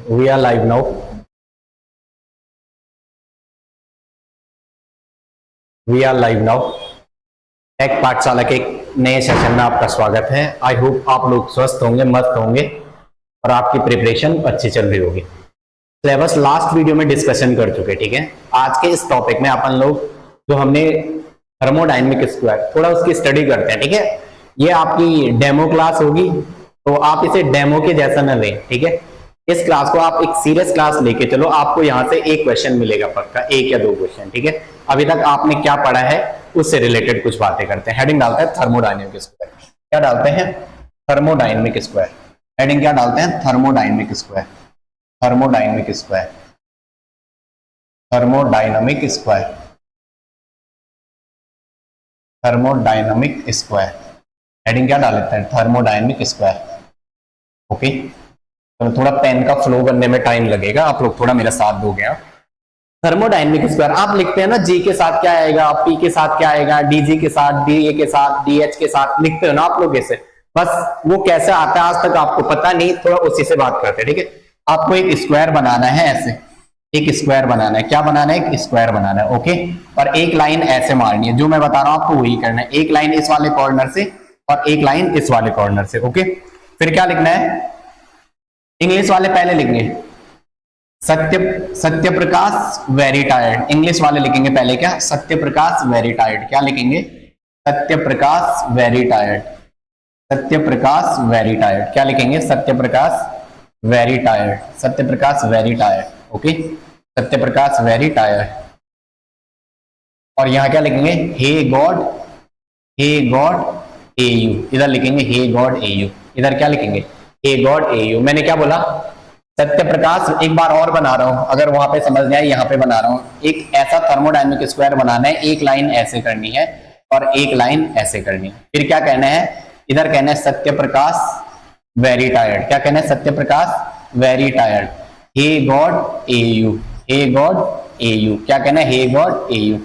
We are live now. Tech Pathshala के एक नए सेशन में आपका स्वागत है। आई होप आप लोग स्वस्थ होंगे, मस्त होंगे और आपकी प्रिपरेशन अच्छी चल रही होगी। सिलेबस लास्ट वीडियो में डिस्कशन कर चुके, ठीक है। आज के इस टॉपिक में अपन लोग जो हमने थर्मोडायनेमिक स्क्वायर थोड़ा उसकी स्टडी करते हैं, ठीक है। ये आपकी डेमो क्लास होगी, तो आप इसे डेमो के जैसा न लें, ठीक है। इस क्लास को आप एक सीरियस क्लास लेके चलो, आपको यहाँ से एक क्वेश्चन मिलेगा पक्का, एक या दो क्वेश्चन, ठीक है। अभी तक आपने क्या पढ़ा है उससे रिलेटेड कुछ बातें करते हैं। हेडिंग डालते हैं थर्मोडायनेमिक स्क्वायर। क्या डालते हैं? Thermodynamic square. हेडिंग क्या डालते हैं? Thermodynamic square. Thermodynamic square. Thermodynamic square. Thermodynamic square. Heading क्या डाल लेते हैं? Thermodynamic square. ओके, तो थोड़ा पेन का फ्लो करने में टाइम लगेगा, आप लोग थोड़ा मेरा साथ दोगे। थर्मोडायनेमिक स्क्वायर आप लिखते हैं ना, जी के साथ क्या आएगा, पी के साथ क्या आएगा, डीजी के साथ, डी ए के साथ, डी एच के साथ लिखते हो ना आप लोग ऐसे। बस वो कैसे आता है आज तक आपको पता नहीं, थोड़ा उसी से बात करते हैं, ठीक है। आपको एक स्क्वायर बनाना है, ऐसे एक स्क्वायर बनाना है। क्या बनाना है? एक स्क्वायर बनाना है, ओके। और एक लाइन ऐसे मारनी है, जो मैं बता रहा हूं आपको वही करना है। एक लाइन इस वाले कॉर्नर से और एक लाइन इस वाले कॉर्नर से, ओके। फिर क्या लिखना है? इंग्लिश वाले पहले लिखेंगे सत्य प्रकाश वेरी टायर्ड। इंग्लिश वाले लिखेंगे पहले क्या? सत्य प्रकाश वेरी टायर्ड। क्या लिखेंगे? सत्य Prakash very tired. Satya Prakash very tired. क्या लिखेंगे? सत्य Prakash very tired. Satya Prakash very tired, okay. सत्य प्रकाश वेरी टायर्ड। और यहां क्या लिखेंगे? हे गॉड ए यू। इधर लिखेंगे हे गॉड ए यू। इधर क्या लिखेंगे? हे गॉड ए यू। मैंने क्या बोला? सत्य प्रकाश। एक बार और बना रहा हूं, अगर वहां पे समझ में आए, यहाँ पे बना रहा हूं। एक ऐसा थर्मोडायनेमिक स्क्वायर बनाना है, एक लाइन ऐसे करनी है और एक लाइन ऐसे करनी है। फिर क्या कहना है? इधर कहना है सत्य प्रकाश वेरी टायर्ड। क्या कहना है? Satya Prakash very tired. Hey God A U. Hey God A U. क्या कहना है? हे गॉड ए यू,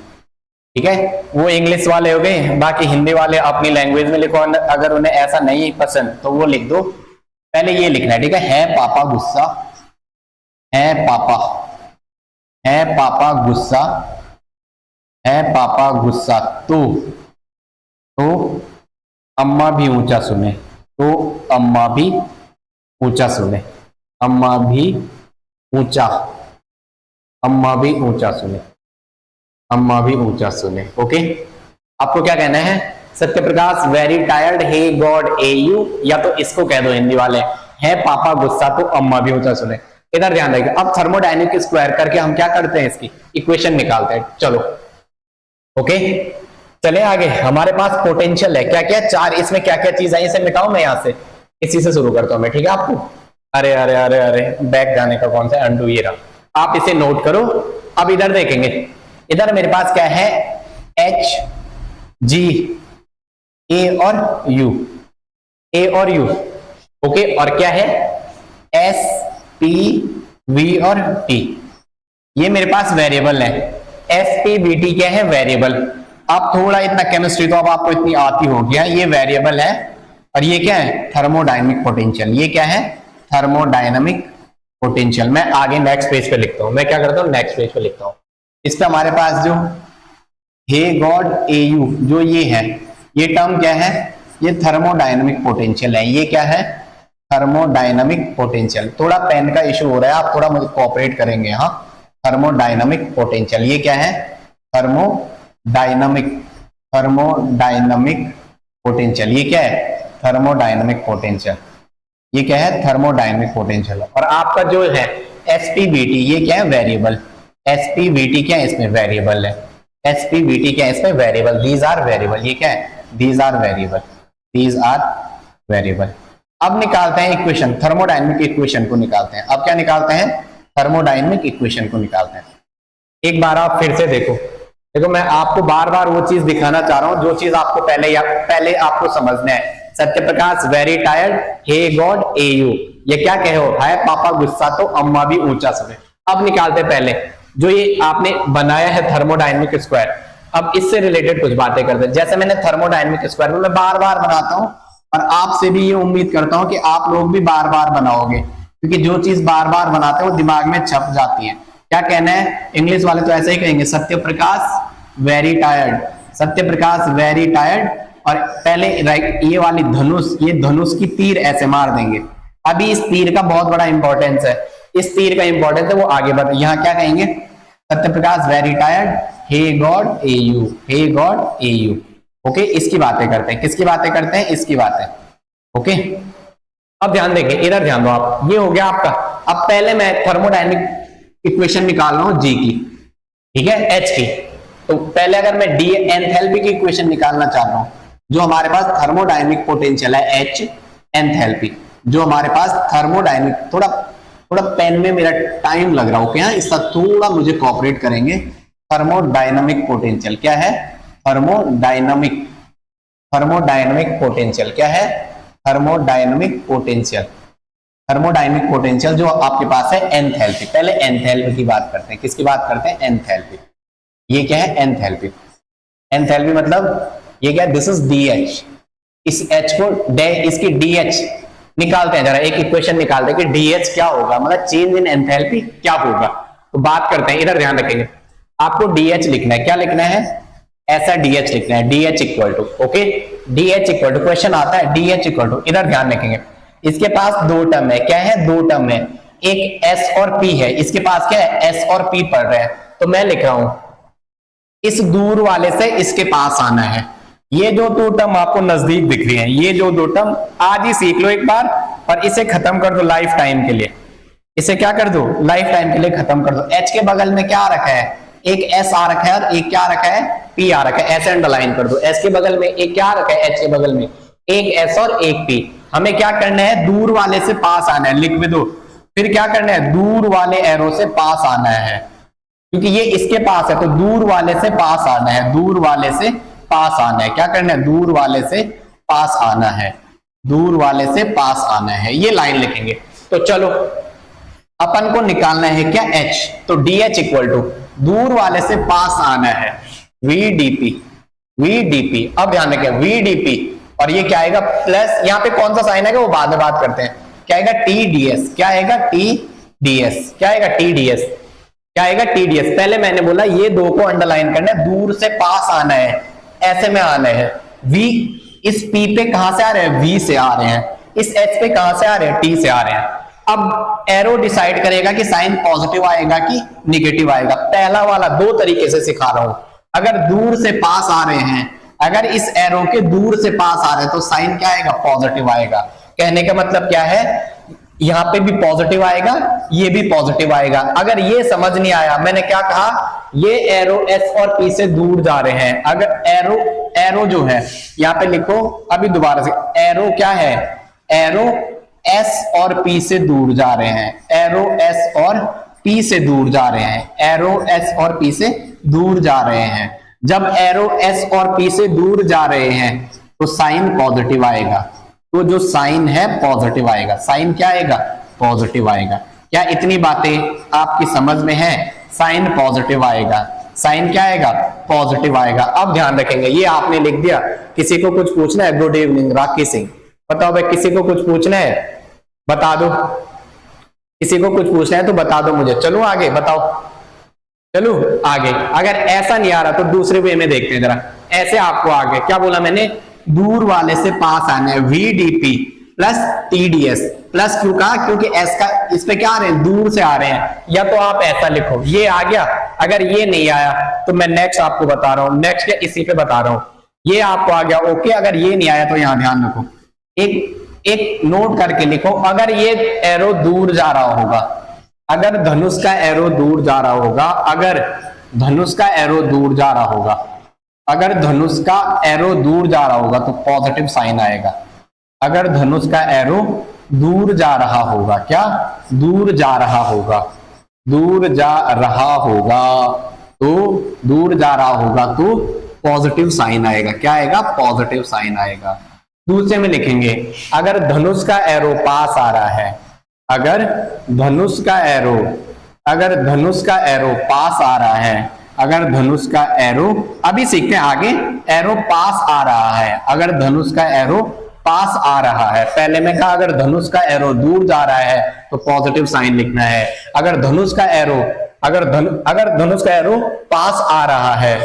ठीक है। वो इंग्लिश वाले हो गए, बाकी हिंदी वाले अपनी लैंग्वेज में लिखो। अगर उन्हें ऐसा नहीं पसंद तो वो लिख दो। पहले ये लिखना है, ठीक है पापा गुस्सा। है पापा गुस्सा। है पापा गुस्सा। तो अम्मा भी ऊंचा सुने। तो अम्मा भी ऊंचा सुने। अम्मा भी ऊंचा सुने। अम्मा भी ऊंचा सुने, ओके। आपको क्या कहना है? Satya Prakash very tired, hey God A U, या तो इसको कह दो हिंदी वाले, है पापा गुस्सा तो अम्मा भी ऊंचा सुने। इधर ध्यान रखिए। अब थर्मोडायनेमिक स्क्वायर करके हम क्या करते हैं? इसकी इक्वेशन निकालते हैं। चलो, ओके, चले आगे। हमारे पास पोटेंशियल है, क्या क्या? चार। इसमें क्या क्या चीज आई इसे मिटाओ। मैं यहां से इसी से शुरू करता हूं मैं, ठीक है। आपको अरे अरे अरे अरे बैक जाने का कौन सा अंडू, ये रहा। आप इसे नोट करो। अब इधर देखेंगे, इधर मेरे पास क्या है? एच जी ए और यू। ए और यू, ओके। और क्या है? एस पी वी और टी। ये मेरे पास वेरिएबल है। एस पी वी टी क्या है? वेरिएबल। आप थोड़ा इतना केमिस्ट्री तो अब आपको इतनी आती होगी। ये वेरिएबल है और ये क्या है? Thermodynamic potential. ये क्या है? Thermodynamic potential. मैं आगे नेक्स्ट पेज पे लिखता हूं। मैं क्या करता हूं? नेक्स्ट पेज पे लिखता हूं। इस पे हमारे पास जो हे गॉड ए यू, जो ये है, ये टर्म क्या है? ये थर्मोडायनेमिक पोटेंशियल है। ये क्या है? Thermodynamic potential. थोड़ा पेन का इशू हो रहा है, आप थोड़ा मुझे कोऑपरेट करेंगे। हाँ, थर्मोडायनेमिक पोटेंशियल। ये क्या है? Thermodynamic potential. ये क्या है? Thermodynamic potential. ये क्या है? Thermodynamic potential. और आपका जो है एसपीवीटी, ये क्या है? वेरिएबल। एसपीवीटी क्या है? इसमें वेरिएबल है। एसपीवीटी क्या है? इसमें वेरिएबल। These are variable. ये क्या है? These are variable. These are variable. अब निकालते हैं इक्वेशन, थर्मोडायनेमिक इक्वेशन को निकालते हैं। अब क्या निकालते हैं? थर्मोडायनेमिक इक्वेशन को निकालते हैं। एक बार आप फिर से देखो, मैं आपको बार बार वो चीज दिखाना चाह रहा हूं जो चीज आपको पहले आपको समझना है। Satya Prakash very tired, hey God A U. ये क्या कहे हो? है पापा गुस्सा तो अम्मा भी ऊंचा सुने। अब निकालते पहले जो ये आपने बनाया है थर्मोडायनेमिक स्क्वायर। अब इससे रिलेटेड कुछ बातें करते हैं। जैसे मैंने थर्मोडायनेमिक स्क्वायर में मैं बार बार बनाता हूं और आपसे भी ये उम्मीद करता हूं कि आप लोग भी बार बार बनाओगे। क्योंकि जो चीज बार बार बनाते हैं वो दिमाग में छप जाती है। क्या कहना है, इंग्लिश वाले तो ऐसे ही कहेंगे, Satya Prakash very tired, Satya Prakash very tired. और पहले राइट ये वाली धनुष, ये धनुष की तीर ऐसे मार देंगे। अभी इस तीर का बहुत बड़ा इंपॉर्टेंस है, इस तीर का इंपॉर्टेंस है वो आगे बढ़। यहाँ क्या कहेंगे, Satya Prakash very tired, hey God A U, hey God A U. Okay, इसकी बातें करते हैं, किसकी बातें करते हैं, इसकी बातें। ओके, अब ध्यान देंगे, इधर ध्यान दो आप, ये हो गया आपका। अब पहले मैं थर्मोडायनेमिक इक्वेशन निकाल रहा हूं जी की, ठीक है, एच की। तो पहले अगर मैं डी एंथैल्पी की इक्वेशन निकालना चाह रहा हूं, जो हमारे पास थर्मोडायनेमिक पोटेंशियल है एच एंथैल्पी, जो हमारे पास थर्मोडायनेमिक, थोड़ा पेन में मेरा टाइम लग रहा है, ओके, इसका थोड़ा मुझे कोऑपरेट करेंगे। थर्मोडायनामिक पोटेंशियल क्या है, थर्मोडायनामिक पोटेंशियल क्या है, थर्मोडायनामिक पोटेंशियल, थर्मोडायनामिक पोटेंशियल जो आपके पास है एंथैल्पी। पहले एंथैल्पी की बात करते हैं, किसकी बात करते हैं, एंथैल्पी। ये क्या है, एंथैल्पी। एंथैल्पी मतलब ये क्या है, दिस इज डी एच। इस एच को इसकी डी एच निकालते हैं, जरा एक इक्वेशन निकालते हैं कि डी एच क्या होगा, मतलब चेंज इन एंथैल्पी क्या होगा। तो बात करते हैं, इधर ध्यान रखेंगे, आपको डी एच लिखना है, क्या लिखना है, ऐसा डी एच लिखना है, D H equal to, okay, D H equal to, question आता है डी एच इक्वल टू, इधर ध्यान रखेंगे, इसके पास दो टर्म है, क्या है, दो टर्म है, एक एस और पी है, इसके पास क्या है, एस और पी पढ़ रहे हैं। तो मैं लिख रहा हूं इस दूर वाले से इसके पास आना है। ये जो दो टर्म आपको नजदीक दिख रही है, ये जो दो टर्म आज ही सीख लो एक बार, और इसे खत्म कर दो लाइफ टाइम के लिए, इसे क्या कर दो, लाइफ टाइम के लिए खत्म कर दो। एच के बगल में क्या रखा है, एक एस आ रखा है और एक क्या रखा है, पी आ रखा है, ऐसे अंडरलाइन कर दो। एस के बगल में एक क्या रखा है, एच के बगल में एक एस और एक पी। हमें क्या करना है, दूर वाले से पास आना है, लिख भी दो। फिर क्या करना है, दूर वाले एरो से पास आना है, क्योंकि ये इसके पास है, तो दूर वाले से पास आना है, दूर वाले से पास आना है। क्या करना है, दूर वाले से पास आना है, दूर वाले से पास आना है, ये लाइन लिखेंगे। तो चलो अपन को निकालना है क्या, एच। तो डी एच इक्वल टू दूर वाले से पास आना है वीडीपी, वीडीपी। अब ध्यान रखें वीडीपी, और ये क्या आएगा, प्लस, यहाँ पे कौन सा साइन आएगा वो बाद में बात करते हैं। क्या आएगा, टीडीएस, क्या आएगा, टीडीएस, क्या आएगा, टीडीएस, क्या आएगा, टीडीएस। पहले मैंने बोला ये दो को अंडरलाइन करना है, दूर से पास आना है, ऐसे में आना है। वी इस पी पे कहां से आ रहे हैं, वी से आ रहे हैं, इस एच पे कहां से आ रहे हैं, टी से आ रहे हैं। अब एरो डिसाइड करेगा कि साइन पॉजिटिव आएगा कि निगेटिव आएगा। पहला वाला दो तरीके से सिखा रहा हूं, अगर दूर से पास आ रहे हैं, अगर इस एरो के दूर से पास आ रहे हैं तो साइन क्या आएगा, पॉजिटिव आएगा। कहने का मतलब क्या है, यहां पे भी पॉजिटिव आएगा, ये भी पॉजिटिव आएगा। अगर ये समझ नहीं आया, मैंने क्या कहा, ये एरो एस और पी से दूर जा रहे हैं। अगर एरो जो है यहां पे लिखो, अभी दोबारा से, एरो क्या है, एरो एस और पी से दूर जा रहे हैं, एरो एस और पी से दूर जा रहे हैं, एरो एस और पी से दूर जा रहे हैं। जब एरो एस और पी से दूर जा रहे हैं तो साइन पॉजिटिव आएगा, तो जो साइन है पॉजिटिव आएगा, साइन क्या आएगा, पॉजिटिव आएगा। क्या इतनी बातें आपकी समझ में है, साइन पॉजिटिव आएगा, साइन क्या आएगा, पॉजिटिव आएगा। अब ध्यान रखेंगे, ये आपने लिख दिया, किसी को कुछ पूछना है, गुड इवनिंग राखी सिंह, बताओ भाई, किसी को कुछ पूछना है बता दो, किसी को कुछ पूछना है तो बता दो मुझे। चलो आगे बताओ, चलो आगे। अगर ऐसा नहीं आ रहा तो दूसरे वे में देखते हैं जरा, ऐसे आपको आगे क्या बोला मैंने, दूर वाले से पास आना है, वीडीपी प्लस टीडीएस। प्लस क्यों कहा, क्योंकि एस का इस पे क्या आ रहे हैं, दूर से आ रहे हैं। या तो आप ऐसा लिखो, ये आ गया, अगर ये नहीं आया तो मैं नेक्स्ट आपको बता रहा हूं, नेक्स्ट इसी पे बता रहा हूं, ये आपको आ गया, ओके। अगर ये नहीं आया तो यहां ध्यान रखो, एक नोट करके लिखो, अगर ये एरो दूर जा रहा होगा, अगर धनुष का एरो दूर जा रहा होगा, अगर धनुष का एरो दूर जा रहा होगा, अगर धनुष का एरो दूर जा रहा होगा तो पॉजिटिव साइन आएगा। अगर धनुष का एरो दूर जा रहा होगा, क्या दूर जा रहा होगा, दूर जा रहा होगा, तो दूर जा रहा होगा तो पॉजिटिव साइन आएगा। क्या आएगा, पॉजिटिव साइन आएगा। दूसरे में लिखेंगे, अगर धनुष का एरो पास आ रहा है, अगर धनुष का एरो, अगर धनुष का एरो पास आ रहा है, अगर धनुष का एरो, अभी सीखते हैं आगे, एरो पास आ रहा है, अगर धनुष का एरो पास आ रहा है। पहले में कहा अगर धनुष का एरो दूर जा रहा है तो पॉजिटिव साइन लिखना है। अगर धनुष का एरो पास आ रहा है,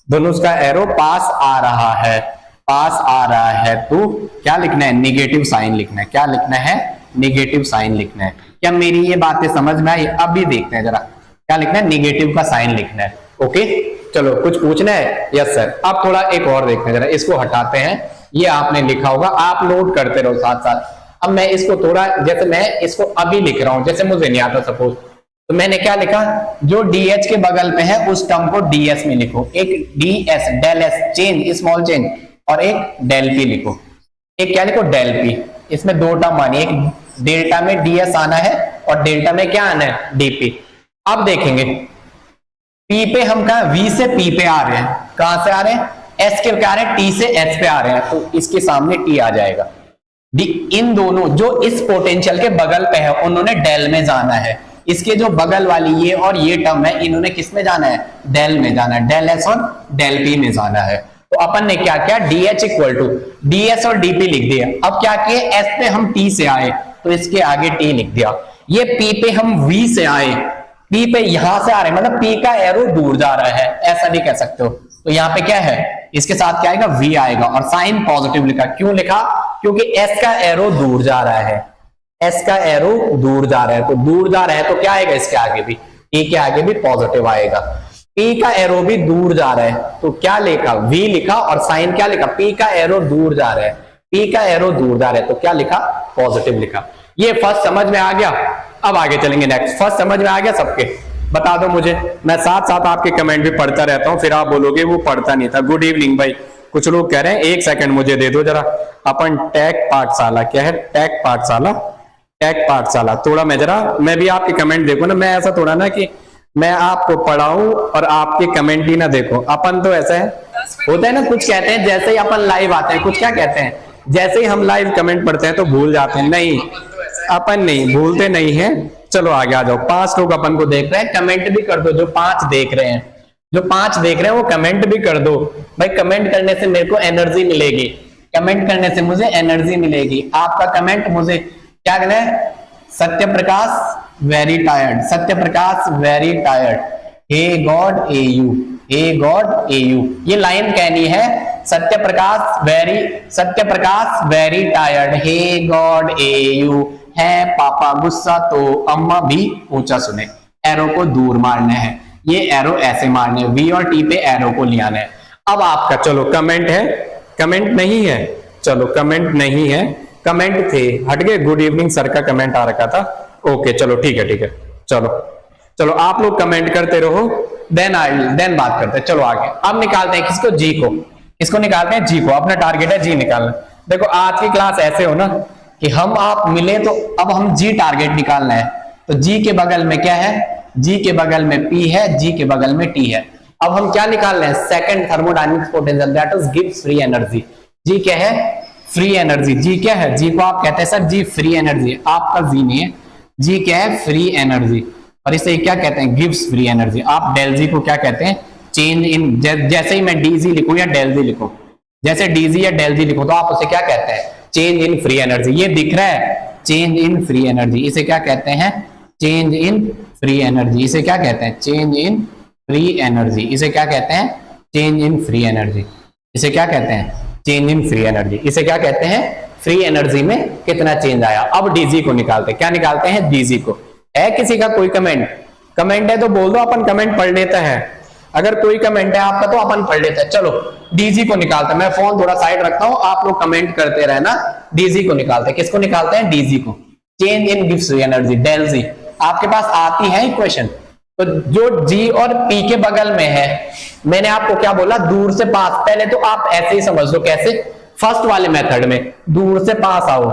धनुष का एरो पास आ रहा है तो क्या लिखना है? निगेटिव साइन लिखना है। क्या लिखना है? निगेटिव साइन लिखना है। क्या मेरी ये बातें समझ में आई? अब भी देखते हैं जरा, क्या लिखना है? निगेटिव का साइन लिखना है। ओके, चलो कुछ पूछना है? Yes sir. अब थोड़ा एक और देखते हैं जरा, इसको हटाते हैं। ये आपने लिखा होगा, आप नोट करते रहो साथ साथ। अब मैं इसको थोड़ा, जैसे मैं इसको अभी लिख रहा हूं, जैसे मुझे नहीं आता सपोज, तो मैंने क्या लिखा? जो डीएच के बगल में है उस टर्म को डीएस में लिखो। एक DS, del S, change, small change, और एक डेल पी लिखो। एक क्या लिखो? Del P. इसमें दो टर्म आनी, एक डेल्टा में डीएस आना है और डेल्टा में क्या आना है? डीपी। अब देखेंगे पी पे हम कहा वी से पी पे आ रहे हैं, कहां से आ रहे हैं? एस के क्या आ रहे हैं? टी से एस पे आ रहे हैं, तो इसके सामने टी आ जाएगा। इन दोनों जो इस पोटेंशियल के बगल पे है उन्होंने डेल में जाना है। इसके जो बगल वाली ये और ये टर्म है, इन्होंने किस में जाना है? डेल में जाना है। डेल एस और डेल पी में जाना है। तो अपन ने क्या किया? डीएच इक्वल टू डीएस और डीपी लिख दिया। अब क्या किए? एस पे हम टी से आए तो इसके आगे टी लिख दिया। ये पी पे हम वी से आए, पी पे यहां से आ रहे हैं, मतलब पी का एरो दूर जा रहा है, ऐसा नहीं कह सकते हो। तो यहाँ पे क्या है? इसके साथ क्या आएगा? वी आएगा और साइन पॉजिटिव लिखा। क्यों लिखा? क्योंकि एस का एरो दूर जा रहा है, एस का एरो दूर जा रहा है, तो दूर जा रहा है तो क्या आएगा? इसके आगे भी, टी के आगे भी पॉजिटिव आएगा। पी का एरो भी दूर जा रहा है तो क्या लिखा? वी लिखा और साइन क्या लिखा? पी का एरो दूर जा रहा है, पी का एरो दूर जा रहा है तो क्या लिखा? पॉजिटिव लिखा। ये फर्स्ट समझ में आ गया। अब आगे चलेंगे नेक्स्ट। फर्स्ट समझ में आ गया सबके? बता दो मुझे, मैं साथ साथ आपके कमेंट भी पढ़ता रहता हूं, फिर आप बोलोगे वो पढ़ता नहीं था। गुड इवनिंग भाई, कुछ लोग कह रहे हैं, एक सेकंड मुझे दे दो जरा। अपन टेक पाठशाला, क्या है? टेक पाठशाला, टेक पाठशाला। थोड़ा मैं भी आपके कमेंट देखो ना, मैं ऐसा थोड़ा ना कि मैं आपको पढ़ाऊं और आपके कमेंट ही ना देखो। अपन तो ऐसा है, होता है ना, कुछ कहते हैं जैसे ही अपन लाइव आते हैं, कुछ क्या कहते हैं, जैसे ही हम लाइव कमेंट पढ़ते हैं तो भूल जाते हैं। नहीं, अपन नहीं भूलते, नहीं है। चलो आगे आ जाओ। 5 लोग अपन को देख रहे हैं, कमेंट भी कर दो। जो 5 देख रहे हैं, जो 5 देख रहे हैं वो कमेंट भी कर दो भाई। कमेंट करने से मेरे को एनर्जी मिलेगी, कमेंट करने से मुझे एनर्जी मिलेगी। आपका कमेंट मुझे क्या कहना है? Satya Prakash very tired, Satya Prakash very tired, hey God A U, hey God A U. ये लाइन कहनी है, Satya Prakash very tired, hey God A U, है पापा गुस्सा तो अम्मा भी ऊंचा सुने। एरो को दूर मारना है, ये एरो ऐसे मारने हैं, वी और टी पे एरो को ले आना है। अब आपका चलो कमेंट है, कमेंट नहीं है, चलो कमेंट नहीं है, कमेंट थे, हट गए। गुड इवनिंग सर का कमेंट आ रखा था। ओके चलो ठीक है, चलो आप लोग कमेंट करते रहो, देन बात करते हैं। चलो आगे। अब निकालते हैं किसको? जी को। इसको निकालते हैं जी को। अपना टारगेट है जी निकालना। देखो आज की क्लास ऐसे हो ना कि हम आप मिले तो अब हम जी टारगेट निकालना है। तो जी के बगल में क्या है? जी के बगल में पी है, जी के बगल में टी है। अब हम क्या निकाल रहे हैं? Second thermodynamics potential, that is गिव्स फ्री एनर्जी। जी क्या है? Free energy. जी क्या है? जी को आप कहते हैं सर जी फ्री एनर्जी, आपका जी नहीं है। जी क्या है? Free energy. और इसे क्या कहते हैं? Gives free energy. आप डेल जी को क्या कहते हैं? चेंज इन। जैसे ही मैं डीजी लिखूं या डेल जी लिखूं, जैसे डीजी या डेल जी लिखूं तो आप उसे क्या कहते हैं? Change in free energy. ये दिख रहा है? Change in free energy. इसे क्या कहते हैं? Change in free energy. इसे क्या कहते हैं? Change in free energy. इसे क्या कहते हैं? Change in free energy. इसे क्या कहते हैं? Change in free energy. इसे क्या कहते हैं? फ्री एनर्जी में कितना चेंज आया। अब डीजी को निकालते हैं। क्या निकालते हैं? डीजी को। है किसी का कोई कमेंट? कमेंट है तो बोल दो, अपन कमेंट पढ़ लेते हैं। अगर कोई कमेंट है आपका तो अपन पढ़ लेते हैं। चलो डीजी को निकालते हैं। मैं फोन थोड़ा साइड रखता हूं, आप लोग कमेंट करते रहना। डीजी को निकालते हैं। किसको निकालते हैं? डीजी को। चेंज इन गिव्स फ्री एनर्जी, डेल जी। आपके पास आती है इक्वेशन। तो जो जी और पी के बगल में है, मैंने आपको क्या बोला? दूर से पास। पहले तो आप ऐसे ही समझ लो, कैसे? फर्स्ट वाले मेथड में दूर से पास आओ,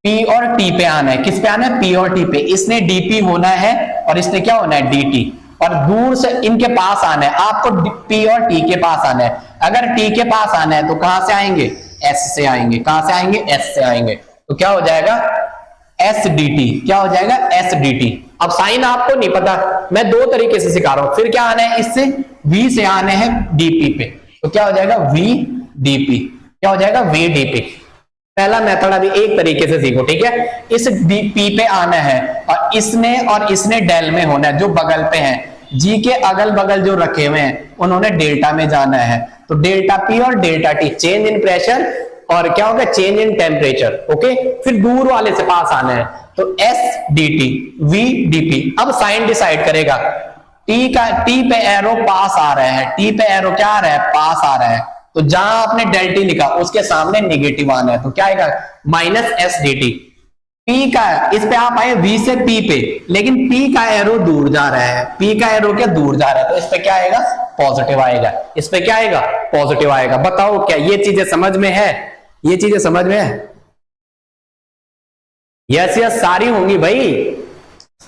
पी और टी पे आना है। किस पे आना है? पी और टी पे। इसने डीपी होना है और इसने क्या होना है? डीटी। और दूर से इनके पास आना है, आपको पी और टी के पास आना है। अगर टी के पास आना है तो कहां से आएंगे? एस से आएंगे। कहां से आएंगे? एस से आएंगे। तो क्या हो जाएगा? S D T. क्या हो जाएगा? S D T. अब साइन आपको नहीं पता, मैं दो तरीके से सिखा रहा हूं। फिर क्या आना है? इससे वी से आने हैं डीपी पे, तो क्या हो जाएगा? V DP. क्या हो जाएगा? V DP. पहला मेथड अभी एक तरीके से सीखो, ठीक है। इस पी पे आना है और इसने डेल में होना है, जो बगल पे है। जी के अगल बगल जो रखे हुए हैं उन्होंने डेल्टा में जाना है। तो डेल्टा पी और delta T, change in pressure और क्या होगा, चेंज इन टेम्परेचर। ओके, फिर दूर वाले से पास आना है, तो S D T, V D P. अब साइन डिसाइड करेगा। टी पे एरो पास आ रहा है, टी पे एरो क्या आ रहा है, पास आ रहा है। तो जहां आपने डेल टी लिखा उसके सामने निगेटिव आना है, तो क्या आएगा, minus S D T. P का, इस पे आप आए वी से पी पे, लेकिन पी का एरो दूर जा रहा है, पी का एरो क्या दूर जा रहा है, तो इस पे क्या आएगा, पॉजिटिव आएगा। इस पे क्या आएगा, पॉजिटिव आएगा। बताओ क्या ये चीजें समझ में है, ये चीजें समझ में है? यस यस, सारी होंगी भाई,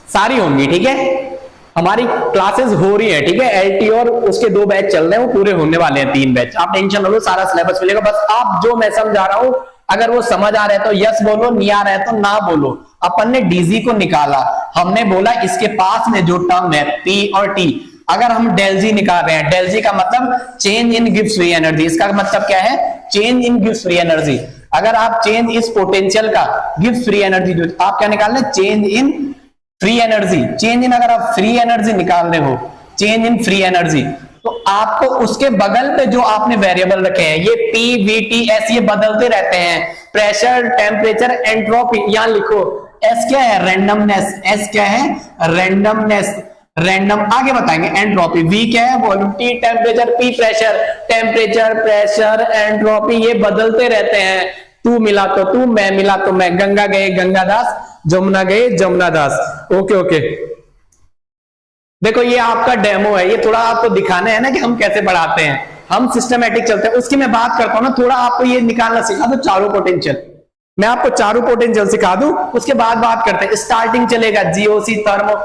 सारी होंगी, ठीक है। हमारी क्लासेस हो रही है, ठीक है। एलटी और उसके 2 बैच चल रहे हैं, वो पूरे होने वाले हैं, 3 बैच। आप टेंशन लो, सारा सिलेबस मिलेगा। बस आप जो मैं समझा रहा हूं अगर वो समझ आ रहा है तो यस बोलो, नहीं आ रहा है तो ना बोलो। अपन ने डीजी को निकाला, हमने बोला इसके पास में जो टर्म है पी और टी, अगर हम डेल जी निकाल रहे हैं, डेल जी का मतलब चेंज इन गिव्स फ्री एनर्जी। इसका मतलब क्या है, चेंज इन गिव्स फ्री एनर्जी। अगर आप चेंज इस पोटेंशियल का गिव्स फ्री एनर्जी, जो आप क्या निकाल रहे हैं, change in free energy. Change इन, अगर आप फ्री एनर्जी निकाल रहे हो, चेंज इन फ्री एनर्जी, तो आपको उसके बगल पे जो आपने वेरिएबल रखे हैं, ये पी वी टी एस, ये बदलते रहते हैं। प्रेशर, टेम्परेचर, एंट्रोपी, यहां लिखो। एस क्या है, रैंडमनेस। एस क्या है, रैंडमनेस, रैंडम। आगे बताएंगे एंट्रोपी। वी क्या है, volume. T temperature, P pressure. Temperature, pressure, entropy ये बदलते रहते हैं। तू मिला तो तू, मैं मिला तो मैं। गंगा गए गंगादास, जमुना गए जमुनादास। ओके ओके, देखो ये आपका डेमो है, ये थोड़ा आपको दिखाना है ना कि हम कैसे पढ़ाते हैं, हम सिस्टमेटिक चलते हैं। उसकी मैं बात करता हूं ना, थोड़ा आपको ये निकालना सिखा दो, चारों पोटेंशियल। मैं आपको चारों पोटेंशियल सिखा दूं, उसके बाद बात करते हैं। स्टार्टिंग चलेगा जीओसी, थर्मो,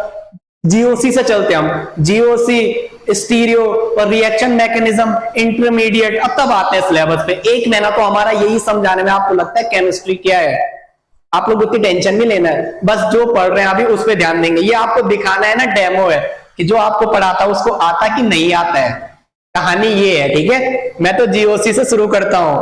जीओसी से चलते हैं हम, जीओसी, स्टीरियो और रिएक्शन मैकेनिज्म, इंटरमीडिएट। अब तब आते हैं सिलेबस पे। 1 महीना तो हमारा यही समझाने में आपको लगता है केमिस्ट्री क्या है। आप लोग उतनी टेंशन नहीं लेना है, बस जो पढ़ रहे हैं अभी उस पर ध्यान देंगे। ये आपको दिखाना है ना, डेमो है कि जो आपको पढ़ाता है उसको आता कि नहीं आता है। कहानी ये है, ठीक है। मैं तो जीओसी से शुरू करता हूं,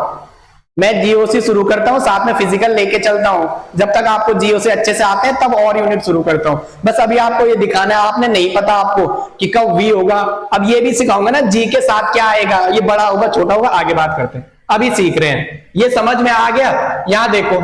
मैं जीओसी शुरू करता हूं, साथ में फिजिकल लेके चलता हूं। जब तक आपको जीओसी अच्छे से आते हैं तब और यूनिट शुरू करता हूं। बस अभी आपको ये दिखाना है, आपने नहीं पता आपको कि कब वी होगा। अब ये भी सिखाऊंगा ना, जी के साथ क्या आएगा, ये बड़ा होगा छोटा होगा, आगे बात करते हैं। अभी सीख रहे हैं, ये समझ में आ गया। यहां देखो,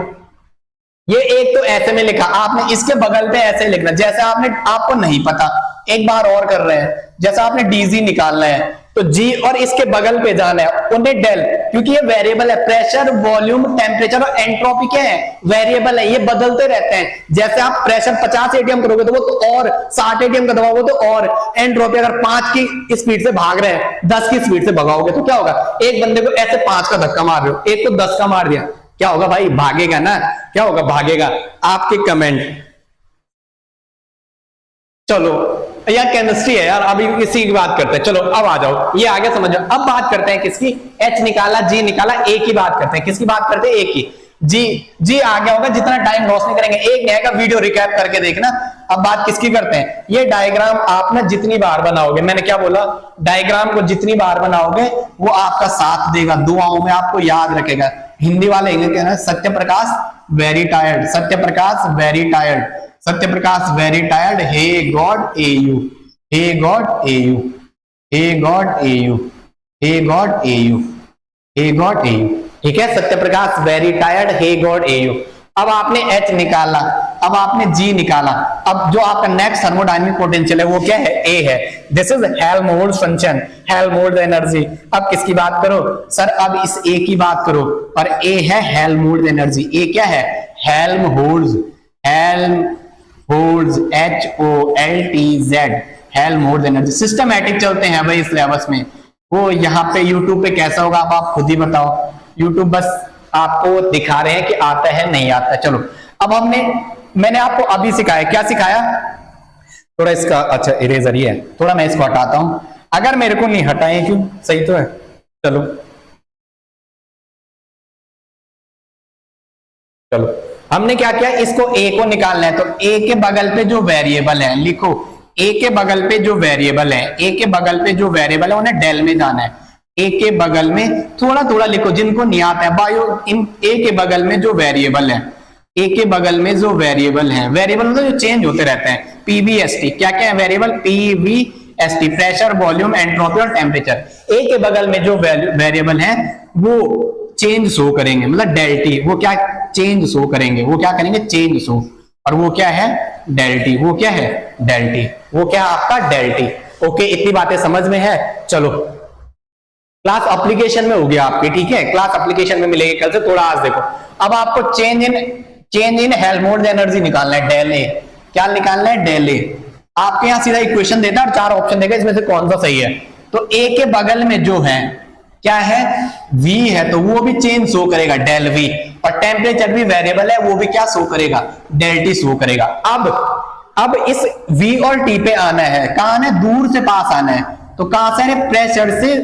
ये एक तो ऐसे में लिखा, आपने इसके बगल पे ऐसे लिखना जैसे आपको नहीं पता। एक बार और कर रहे हैं, जैसा आपने डीजी निकालना है तो जी और इसके बगल पे जाना है, उन्हें डेल, क्योंकि ये वेरिएबल है। प्रेशर, वॉल्यूम, टेम्परेचर और एंट्रोपी क्या है, वेरिएबल है, ये बदलते रहते हैं। जैसे आप प्रेशर 50 एटीएम करोगे तो वो तो और, 60 एटीएम का दबाओगे तो और। एंट्रोपी अगर 5 की स्पीड से भाग रहे हैं, 10 की स्पीड से भगाओगे तो क्या होगा। एक बंदे को ऐसे 5 का धक्का मार रहे हो, एक को 10 का मार दिया, क्या होगा भाई, भागेगा ना। क्या होगा, भागेगा। आपके कमेंट। चलो यार केमिस्ट्री है यार, अभी इसी की बात करते हैं। चलो अब आ जाओ, ये आगे समझो। अब बात करते हैं किसकी, एच निकाला, जी निकाला, ए की बात करते हैं। किसकी बात करते हैं, ए की। जी आ गया होगा, जितना टाइम लॉस नहीं करेंगे। एक नहीं आएगा, वीडियो रिकैप करके देखना। अब बात किसकी करते हैं, ये डायग्राम आप ना जितनी बार बनाओगे, मैंने क्या बोला, डायग्राम को जितनी बार बनाओगे वो आपका साथ देगा, दुआओं में आपको याद रखेगा। हिंदी वाले इंग्लिश कहना है, Satya Prakash very tired, Satya Prakash very tired, Satya Prakash very tired, hey God A U, hey God A U, hey God A U, hey God A U, hey God A U. ठीक है, Satya Prakash very tired, hey God A U. अब आपने H निकाला, अब आपने G निकाला। अब जो आपका नेक्स्ट थर्मोडायनेमिक पोटेंशियल है वो क्या है, A है। This is Helmholtz function, Helmholtz energy. अब किसकी बात करो सर, अब इस A की बात करो, और A है हेल्महोल्ट्ज एनर्जी। A क्या है, Helmholtz, Helmholtz, HOLTZ, Helmholtz energy. Systematic चलते हैं भाई सिलेबस में। वो यहाँ पे यूट्यूब पे कैसा होगा आप खुद ही बताओ। यूट्यूब बस आपको दिखा रहे हैं कि आता है नहीं आता है। चलो अब मैंने आपको अभी सिखाया, क्या सिखाया, थोड़ा इसका अच्छा इरेजर ही है, थोड़ा मैं इसको हटाता हूं। अगर मेरे को नहीं हटाए क्यों, सही तो है। चलो हमने क्या किया, इसको A को निकालना है। तो A के बगल पे जो वेरिएबल है लिखो, A के बगल पे जो वेरिएबल है, A के बगल पे जो वेरिएबल है उन्हें डेल में जाना है। ए के बगल में थोड़ा थोड़ा लिखो जिनको नहीं आता है बायो, इन ए के बगल में जो वेरिएबल है, ए के बगल में जो वेरिएबल है, वेरिएबल मतलब जो चेंज होते रहते हैं, पीवीएसटी, क्या क्या है variable, PVST, pressure, volume, entropy और टेम्परेचर। ए के बगल में जो वेरिएबल है वो चेंज शो करेंगे, मतलब डेल टी, वो क्या चेंज शो करेंगे, वो क्या करेंगे चेंज शो, और वो क्या है डेल टी, वो क्या है डेल टी, वो क्या है आपका डेल टी। ओके, इतनी बातें समझ में है। चलो क्लास एप्लीकेशन में हो गया आपके, ठीक है, क्लास एप्लीकेशन में मिलेगी कल से, थोड़ा आज देखो। अब आपको चेंज इन हेल्महोल्ट्ज एनर्जी निकालना है, डेल ए, क्या निकालना है डेल ए। आपके यहां सीधा इक्वेशन देता है और 4 ऑप्शन देगा, इसमें से कौन सा सही है। तो ए के बगल में जो है क्या है V है, तो वो भी चेंज शो करेगा डेल V, और टेम्परेचर भी वेरिएबल है, वो भी क्या शो करेगा डेल T शो करेगा। अब इस V और T पे आना है, कहां आना है, दूर से पास आना है, तो कहां से आना है प्रेशर से,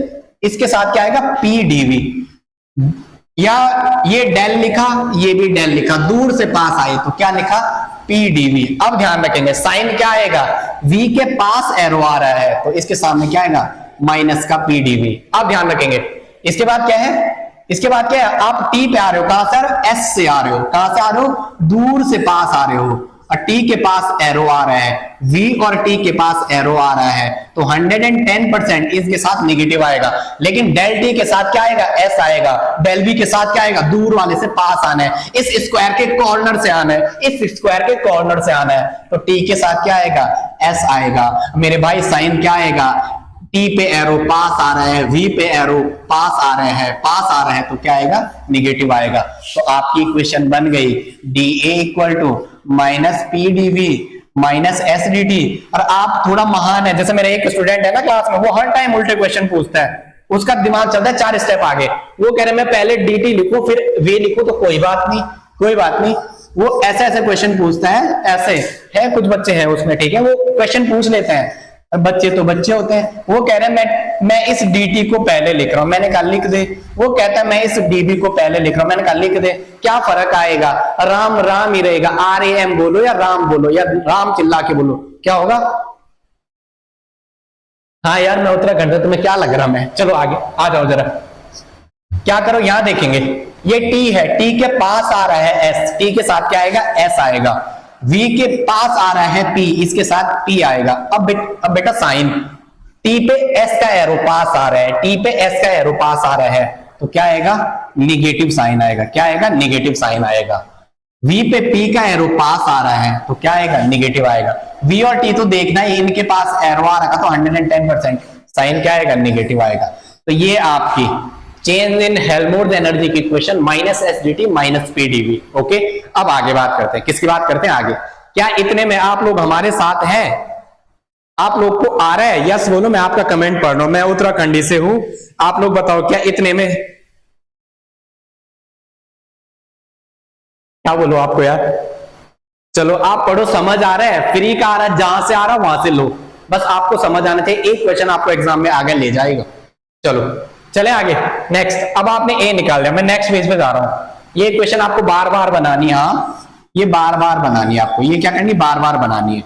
इसके साथ क्या आएगा PdV, या ये डेल लिखा ये भी डेल लिखा, दूर से पास आए तो क्या लिखा PdV। अब ध्यान रखेंगे साइन क्या आएगा, V के पास एरो आ रहा है तो इसके सामने क्या आएगा माइनस का PdV। अब ध्यान रखेंगे इसके बाद क्या है, इसके बाद क्या है, आप T पे आ रहे हो, कहां से S से आ रहे हो, कहां से आ रहे हो दूर से पास आ रहे हो, और T के पास एरो आ रहा है, V और T के पास एरो आ रहा है, तो 110% इसके साथ निगेटिव आएगा, लेकिन डेल T के साथ क्या आएगा S आएगा, डेल V के साथ क्या आएगा दूर वाले से पास आना है, इस स्क्वायर के कॉर्नर से आना है, इस स्क्वायर के कॉर्नर से आना है, तो T के साथ क्या आएगा S आएगा। मेरे भाई साइन क्या आएगा, T पे एरो पास आ रहा है, V पे एरो पास आ रहे हैं, पास आ रहा है तो क्या आएगा निगेटिव आएगा। तो आपकी इक्वेशन बन गई dA equal to minus PdV minus SdT। और आप थोड़ा महान है, जैसे मेरा एक स्टूडेंट है ना क्लास में, वो हर टाइम उल्टे क्वेश्चन पूछता है, उसका दिमाग चलता है 4 स्टेप आगे, वो कह रहे मैं पहले dt लिखूं फिर V लिखूं, तो कोई बात नहीं कोई बात नहीं, वो ऐसे ऐसे क्वेश्चन पूछता है, ऐसे है कुछ बच्चे हैं उसमें, ठीक है, वो क्वेश्चन पूछ लेते हैं, बच्चे तो बच्चे होते हैं। वो कह रहे हैं मैं इस dt को पहले लिख रहा हूं, मैंने कहा लिख दे, वो कहता है मैं इस dv को पहले लिख रहा हूं, मैंने कहा लिख दे, क्या फर्क आएगा, राम राम ही रहेगा, RAM बोलो या राम बोलो या राम चिल्ला के बोलो, क्या होगा। हाँ यार मैं उत्तराखंड से, तुम्हें क्या लग रहा मैं, चलो आगे आ जाओ जरा, क्या करो यहां देखेंगे, ये T है, T के पास आ रहा है S, T के साथ क्या आएगा S आएगा, V के पास आ रहा है P, इसके साथ P आएगा। अब बेटा साइन T पे S का एरो पास आ रहा है, T पे S का एरो पास आ रहा है, तो क्या आएगा निगेटिव साइन आएगा, क्या आएगा निगेटिव साइन आएगा। V पे P का एरो पास आ रहा है तो क्या आएगा निगेटिव आएगा। V और T तो देखना ही, इनके पास एरो आ रखा तो 110% साइन क्या आएगा निगेटिव आएगा। तो ये आपकी चेंज इन हेल्महोल्ट्ज एनर्जी की equation minus SdT minus PdV। Okay, अब आगे बात करते हैं, किसकी बात करते हैं आगे। क्या इतने में आप लोग हमारे साथ हैं, आप लोग को आ रहा है, यस बोलो, मैं आपका कमेंट पढ़ रहा हूं, मैं उत्तराखंडी से हूं, आप लोग बताओ क्या इतने में, क्या बोलो आपको यार, चलो आप पढ़ो, समझ आ रहा है, फ्री का आ रहा है, जहां से आ रहा है वहां से लो, बस आपको समझ आना चाहिए, एक क्वेश्चन आपको एग्जाम में आगे ले जाएगा। चलो चले आगे, नेक्स्ट। अब आपने ए निकाल लिया, मैं नेक्स्ट पेज पे जा रहा हूं। ये क्वेश्चन आपको बार बार बनानी है, हाँ ये बार बार बनानी है आपको, ये क्या करनी बार बार बनानी है।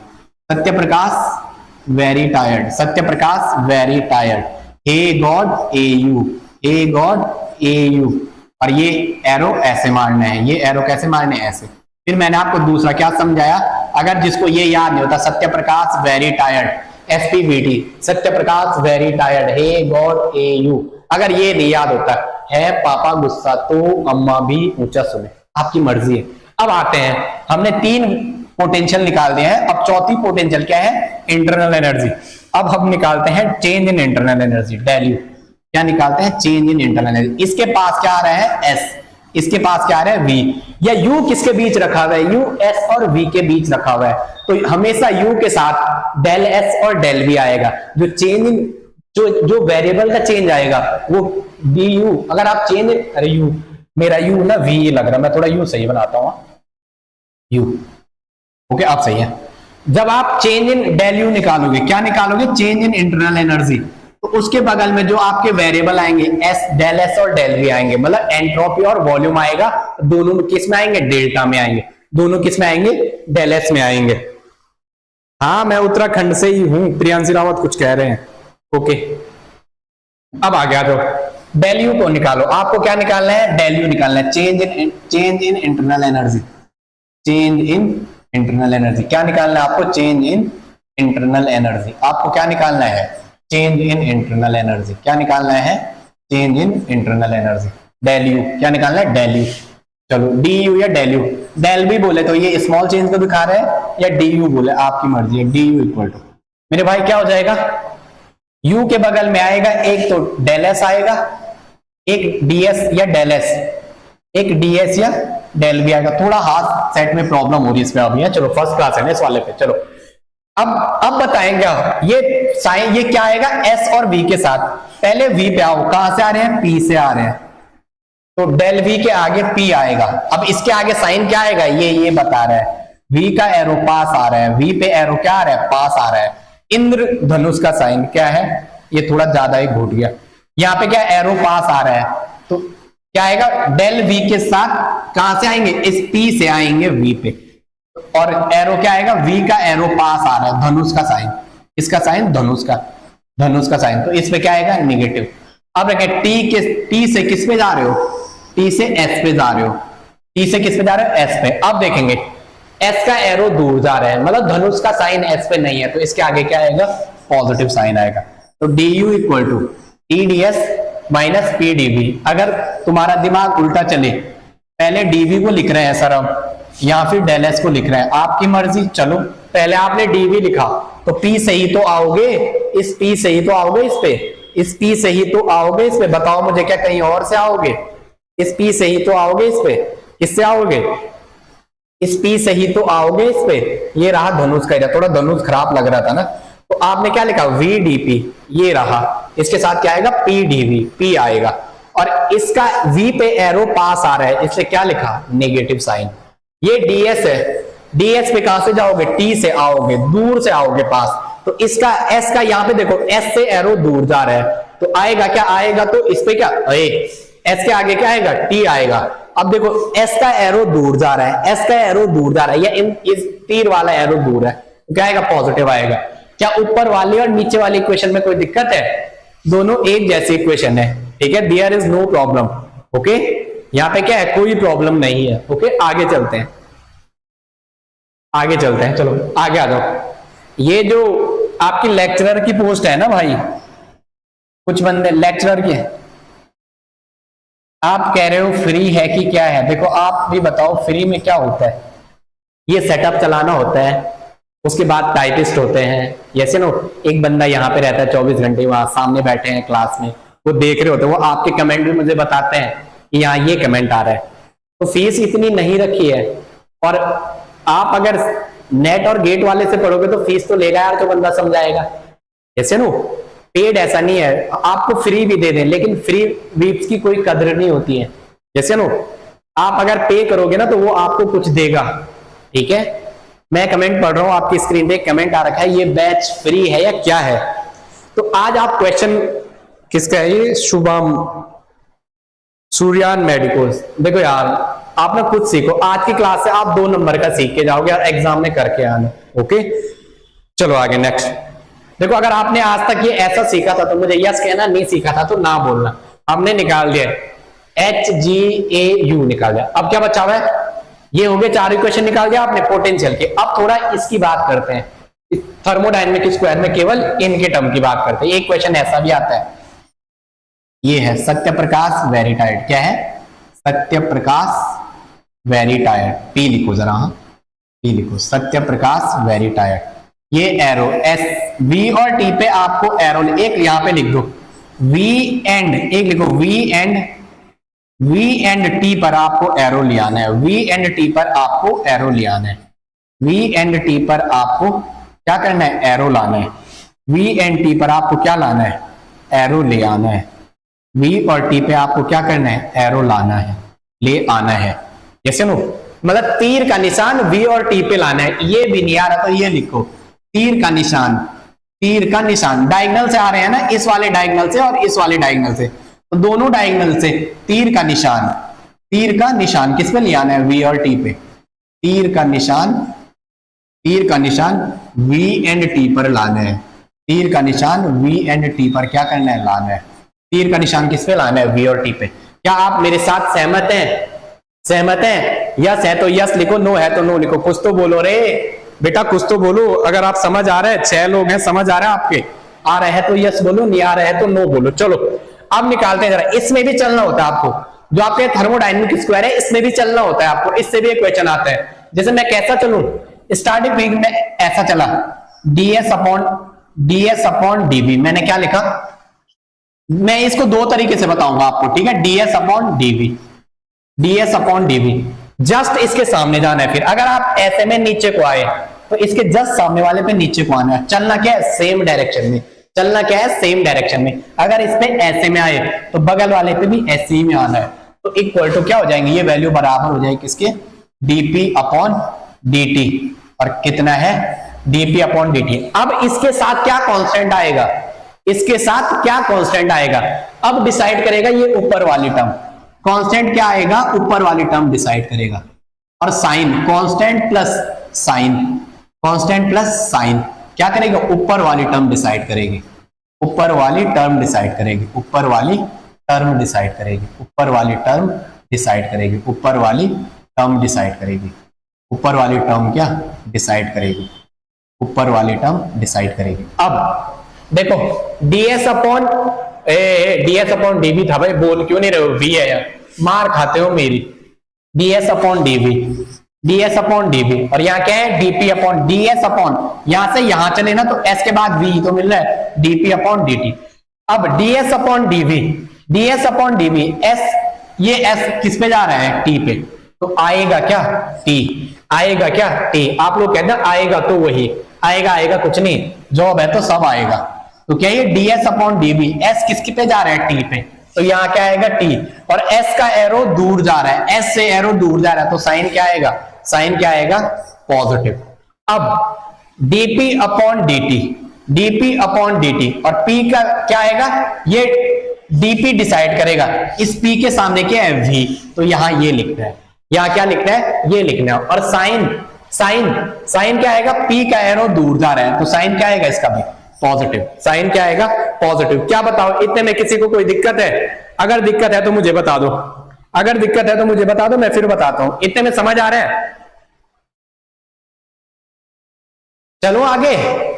Satya Prakash very tired, Satya Prakash very tired, hey God A U, hey God A U, और ये एरो ऐसे मारना है, ये एरो कैसे मारने ऐसे। फिर मैंने आपको दूसरा क्या समझाया, अगर जिसको ये याद नहीं होता, सत्य Prakash very tired SPVT, Satya Prakash very tired, hey God A U, अगर ये नहीं याद होता है पापा गुस्सा तो अम्मा भी ऊंचा सुने, आपकी मर्जी है। अब आते हैं, हमने 3 पोटेंशियल निकाल दिए हैं, अब चौथी पोटेंशियल क्या है इंटरनल एनर्जी। अब हम निकालते हैं change in internal energy, del U, क्या निकालते हैं चेंज इन इंटरनल एनर्जी। इसके पास क्या आ रहा है S, इसके पास क्या आ रहा है V, या U किसके बीच रखा हुआ है, U S और V के बीच रखा हुआ है, तो हमेशा U के साथ डेल S और डेल V आएगा। जो चेंज इन जो वेरिएबल का चेंज आएगा वो du, अगर आप चेंज, अरे U मेरा U ना V लग रहा, मैं थोड़ा U सही बनाता हूं, U ओके आप सही है। जब आप चेंज इन डेल U निकालोगे, क्या निकालोगे चेंज इन इंटरनल एनर्जी, तो उसके बगल में जो आपके वेरिएबल आएंगे S, डेल S और डेल V आएंगे, मतलब एंट्रोपी और वॉल्यूम आएगा, दोनों किस में आएंगे डेल्टा में आएंगे, दोनों किस में आएंगे डेल S में आएंगे। हाँ मैं उत्तराखंड से ही हूं, प्रियांशी रावत कुछ कह रहे हैं, ओके अब आगे आ जाओ, डेल यू को निकालो। आपको क्या निकालना है? डेल यू निकालना है, change in internal energy. Change in internal energy क्या निकालना है आपको? Change in internal energy. आपको क्या निकालना है? Change in internal energy. क्या निकालना है? Change in internal energy. Del U क्या निकालना है? Del U. चलो डी यू या डेल यू, डेल भी बोले तो ये स्मॉल चेंज को दिखा रहे हैं, या डी यू बोले, आपकी मर्जी है। डी यू इक्वल टू, मेरे भाई क्या हो जाएगा? u के बगल में आएगा एक तो डेल एस आएगा, एक ds या डेल एस, एक ds या डेल भी आएगा। थोड़ा हाथ सेट में प्रॉब्लम हो रही है इसमें अभी है। चलो फर्स्ट क्लास है ना इस वाले पे। चलो अब बताएंगे ये साइन, ये क्या आएगा? s और v के साथ। पहले v पे आओ, कहां से आ रहे हैं? p से आ रहे हैं, तो डेल v के आगे p आएगा। अब इसके आगे साइन क्या आएगा? ये बता रहा है, v का एरो पास आ रहा है, v पे एरो क्या आ रहा है? पास आ रहा है। इंद्र धनुष का साइन क्या है? ये थोड़ा ज्यादा ही घूट गया। यहाँ पे क्या एरो पास आ रहा है, तो क्या आएगा? डेल v के साथ कहां से आएंगे? इस p से आएंगे v पे, और एरो क्या आएगा? v का एरो पास आ रहा है, धनुष का साइन। इसका साइन धनुष का साइन, तो इस पे क्या आएगा? निगेटिव। अब रखें t से किस पे जा रहे हो? t से s पे जा रहे हो। t से किस पे जा रहे हो? s पे। अब देखेंगे s का एरो दूर जा रहा है, मतलब धनुष का साइन s पे नहीं है, तो इसके आगे क्या आएगा? पॉजिटिव साइन आएगा। तो D U equal to T D S minus P D V. अगर तुम्हारा दिमाग उल्टा चले, पहले डीवी को लिख रहे हैं सर हम, या फिर डेल एस को लिख रहे हैं, आपकी मर्जी। चलो पहले आपने डीवी लिखा तो पी से ही तो आओगे, इस पी से ही तो आओगे, इस पे, इस पी से ही तो आओगे इस पे। बताओ मुझे, क्या कहीं और से आओगे? इस पी से ही तो आओगे इस पे। किससे आओगे? इस पी से ही तो आओगे इस पे। ये रहा धनुष का एरिया, थोड़ा धनुष खराब लग रहा था ना, तो आपने क्या लिखा? वी डी पी, ये रहा। इसके साथ क्या आएगा? पी डी वी, पी आएगा। और इसका वी पे एरो पास आ रहा है, इससे क्या लिखा? Negative sign. ये डीएस है, डीएस पे कहां से जाओगे? टी से आओगे, दूर से आओगे पास, तो इसका एस का यहाँ पे देखो, एस से एरो दूर जा रहा है, तो आएगा क्या? आएगा तो इस पे क्या? एस के आगे क्या आएगा? टी आएगा। अब देखो एस का एरो दूर जा रहा है, एस का एरो दूर जा रहा है, या इस तीर वाला एरो दूर है, तो क्या आएगा? पॉजिटिव आएगा। क्या ऊपर वाली और नीचे वाली इक्वेशन में कोई दिक्कत है? दोनों एक जैसी इक्वेशन है, ठीक है। There is no problem, okay. यहाँ पे क्या है? कोई प्रॉब्लम नहीं है, ओके। आगे चलते हैं, आगे चलते हैं। चलो आगे आ जाओ। ये जो आपकी लेक्चरर की पोस्ट है ना भाई, कुछ बंदे लेक्चरर की है, आप कह रहे हो फ्री है कि क्या है? देखो आप भी बताओ फ्री में क्या होता है? ये सेटअप चलाना होता है, उसके बाद टाइपिस्ट होते हैं, जैसे नो एक बंदा यहाँ पे रहता है 24 घंटे, वहां सामने बैठे हैं क्लास में, वो देख रहे होते हैं, वो आपके कमेंट भी मुझे बताते हैं कि यहाँ ये कमेंट आ रहा है। तो फीस इतनी नहीं रखी है, और आप अगर नेट और गेट वाले से पढ़ोगे तो फीस तो लेगा यार, तो बंदा समझाएगा, जैसे नो पेड ऐसा नहीं है, आपको फ्री भी दे दें, लेकिन फ्री वीप्स की कोई कदर नहीं होती है। जैसे नो आप अगर पे करोगे ना तो वो आपको कुछ देगा, ठीक है। मैं कमेंट पढ़ रहा हूं, आपकी स्क्रीन पे कमेंट आ रखा है, ये बैच फ्री है या क्या है? तो आज आप क्वेश्चन किसका है? ये शुभम सूर्यान मेडिकोस। देखो यार आप ना कुछ सीखो, आज की क्लास से आप 2 नंबर का सीख के जाओगे और एग्जाम में करके आना, ओके। चलो आगे नेक्स्ट। देखो अगर आपने आज तक ये ऐसा सीखा था तो मुझे यस कहना, नहीं सीखा था तो ना बोलना। हमने निकाल दिया HGAU निकाल दिया। अब क्या बचा हुआ है? ये हो गए 4 इक्वेशन निकाल दिया आपने पोटेंशियल के। अब थोड़ा इसकी बात करते हैं, थर्मोडायनेमिक स्क्वायर में केवल इनके टर्म की बात करते हैं। एक क्वेश्चन ऐसा भी आता है, ये है सत्यप्रकाश वेरी टायर्ड। क्या है? Satyaprakash very tired. पी लिखो जरा, हाँ पी लिखो, सत्यप्रकाश वेरी टायर्ड। ये एरो एस वी और टी पे आपको एरो एक यहां पे लिख दो, वी एंड एक लिखो, वी एंड टी पर आपको एरो ले आना है, वी एंड टी पर आपको एरो ले आना है, वी एंड टी पर आपको क्या करना है? एरो लाना है। वी एंड टी पर आपको क्या लाना है? एरो ले आना है। वी और टी पे आपको क्या करना है? एरो लाना है, ले आना है। जैसे नो मतलब तीर का निशान वी और टी पे लाना है। ये भी नहीं आ रहा तो ये लिखो, तीर का निशान, तीर का निशान डायगोनल से आ रहे हैं ना, इस वाले डायगोनल से और इस वाले डायगोनल से, तो दोनों डायगोनल से तीर का निशान, तीर का निशान किस पे ले आना है? वी और टी पे। तीर का निशान, तीर का निशान वी एंड टी पर लाना है। तीर का निशान वी एंड टी पर क्या करना है? लाना है। तीर का निशान किस पे लाना है, वी और टी पे। क्या आप मेरे साथ सहमत हैं? सहमत हैं? यस है तो यस लिखो, नो है तो नो लिखो। कुछ तो बोलो रे बेटा, कुछ तो बोलो। अगर आप समझ आ रहे हैं, 6 लोग हैं, समझ आ रहा है आपके, आ रहे हैं तो यस बोलो, नहीं आ रहे हैं तो नो बोलो। चलो अब निकालते हैं जरा। इसमें भी चलना होता है आपको, जो आपके थर्मोडायनेमिक स्क्वायर है इसमें भी चलना होता है आपको। इससे भी एक क्वेश्चन आता है। जैसे मैं कैसा चलूं, स्टार्टिंग पॉइंट में ऐसा चला, ds अपॉन dv। मैंने क्या लिखा, मैं इसको दो तरीके से बताऊंगा आपको, ठीक है। ds अपॉन dv, जस्ट इसके सामने जाना है। फिर अगर आप ऐसे में नीचे को आए तो इसके जस्ट सामने वाले पे नीचे को आना है। चलना क्या है, सेम डायरेक्शन में। चलना क्या है, सेम डायरेक्शन में। अगर इस पे ऐसे में आए तो बगल वाले पे भी ऐसे ही में आना है। तो इक्वल टू क्या हो जाएंगे, ये वैल्यू बराबर हो जाएगी किसके, dp अपॉन dt। और कितना है, dp अपॉन dt। अब इसके साथ क्या कांस्टेंट आएगा, इसके साथ क्या कांस्टेंट आएगा, अब डिसाइड करेगा ये ऊपर वाली टर्म। कांस्टेंट क्या आएगा, ऊपर वाली टर्म डिसाइड करेगा। और sign, constant plus sign, constant plus sign क्या करेगा, ऊपर वाली टर्म डिसाइड करेगी। ऊपर वाली टर्म डिसाइड करेगी, ऊपर वाली टर्म डिसाइड करेगी, ऊपर वाली टर्म डिसाइड करेगी, ऊपर वाली टर्म डिसाइड करेगी, ऊपर वाली टर्म क्या डिसाइड करेगी, ऊपर वाली टर्म डिसाइड करेगी। अब देखो ds अपॉन dv था भाई, बोल क्यों नहीं रहे हो, v है यार, मार खाते हो मेरी। ds अपॉन dv और यहाँ क्या है, dp अपॉन ds अपॉन, यहां से यहां चले ना तो s के बाद v तो मिल रहा है, dp अपॉन dt। अब ds अपॉन dv s, ये s किस पे जा रहा है, t पे, तो आएगा क्या t, आएगा क्या t। आप लोग कहते हैं आएगा तो वही आएगा कुछ नहीं, जॉब है तो सब आएगा। तो क्या ये ds अपॉन dv, s किसके पे जा रहा है, t पे, तो यहाँ क्या आएगा t। और s का एरो दूर जा रहा है, s से एरो दूर जा रहा है तो साइन क्या आएगा, साइन क्या आएगा, पॉजिटिव। अब dp अपॉन dt और p का क्या आएगा, ये dp डिसाइड करेगा। इस p के सामने क्या है, v, तो यहाँ ये लिखना है, यहाँ क्या लिखना है, ये लिखना है। और साइन क्या आएगा, p का एरो दूर जा रहा है तो साइन क्या आएगा इसका भी, पॉजिटिव। साइन क्या आएगा, पॉजिटिव। क्या बताओ, इतने में किसी को कोई दिक्कत है? अगर दिक्कत है तो मुझे बता दो, अगर दिक्कत है तो मुझे बता दो, मैं फिर बताता हूं। इतने में समझ आ रहा है? चलो आगे,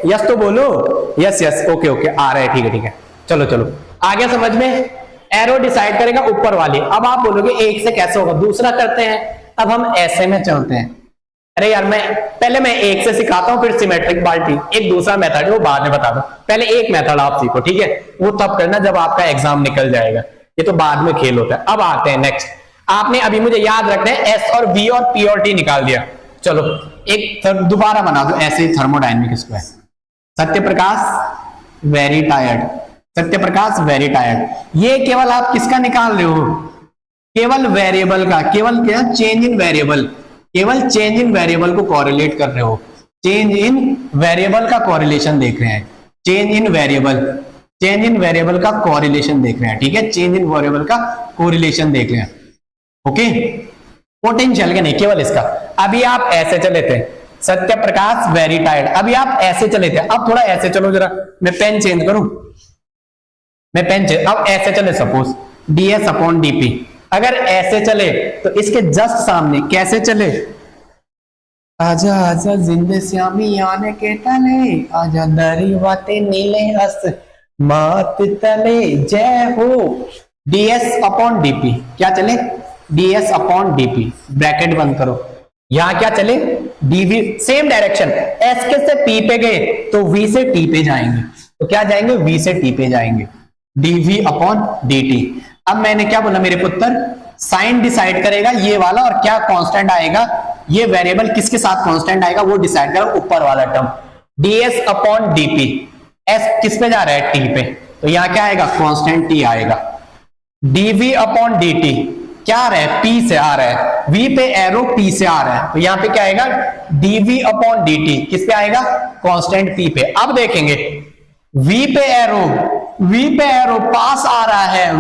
यस तो बोलो, यस ओके आ रहा है, ठीक है। चलो आगे समझ में। एरो डिसाइड करेगा ऊपर वाली। अब आप बोलोगे एक से कैसे होगा, दूसरा करते हैं। अब हम ऐसे में चलते हैं। अरे यार पहले मैं एक से सिखाता हूं, फिर सिमेट्रिक बाल्टी, एक दूसरा मेथड है वो बाद में बता दो। पहले एक मेथड आप सीखो, ठीक है, वो तब करना जब आपका एग्जाम निकल जाएगा, ये तो बाद में खेल होता है। अब आते हैं नेक्स्ट। आपने अभी मुझे याद रखना है एस और वी और पी और टी निकाल दिया। चलो एक दोबारा बना दो ऐसे ही thermodynamic square. Satyaprakash very tired. ये केवल आप किसका निकाल रहे हो, केवल वेरिएबल का, केवल क्या, चेंज इन वेरिएबल, केवल चेंज इन वेरिएबल को कोरिलेट कर रहे हो। चेंज इन वेरिएबल का कोरिलेशन देख रहे हैं, चेंज इन वेरिएबल का कोरिलेशन देख रहे हैं, ठीक है, चेंज इन वेरिएबल का कोरिलेशन देख रहे हैं। ओके, पोटेंशियल का नहीं, केवल इसका। अभी आप ऐसे चले थे, सत्यप्रकाश वेरी टायर्ड, अभी आप ऐसे चले थे, अब थोड़ा ऐसे चलो जरा, मैं पेन चेंज करूं, अब ऐसे चले, सपोज ds अपॉन dp। अगर ऐसे चले तो इसके जस्ट सामने कैसे चले, आजा आजा जिंदे श्यामी आने के तले, आजा दरी बातें नीले हंस मात तले, जय हो। ds अपॉन dp क्या चले, ds अपॉन dp, ब्रैकेट बंद करो। यहां क्या चले, dv, सेम डायरेक्शन, s के से p पे गए तो v से t पे जाएंगे, तो क्या जाएंगे, v से t पे जाएंगे, dv अपॉन dt। अब मैंने क्या बोला मेरे पुत्र, साइन डिसाइड करेगा ये वाला, और क्या कांस्टेंट आएगा, ये वेरिएबल किसके साथ कांस्टेंट आएगा वो डिसाइड करेगा, ऊपर वाला term. ds upon dp, s किस पे जा रहा है, t पे, तो यहां क्या आएगा, कांस्टेंट t आएगा। dv अपॉन dt क्या आ रहा है, p से आ रहा है, v पे एरो p से आ रहा है, तो यहां पे क्या आएगा, dv अपॉन dt किस पे आएगा, कांस्टेंट p पे। अब देखेंगे v पे एरो पास आ रहा है,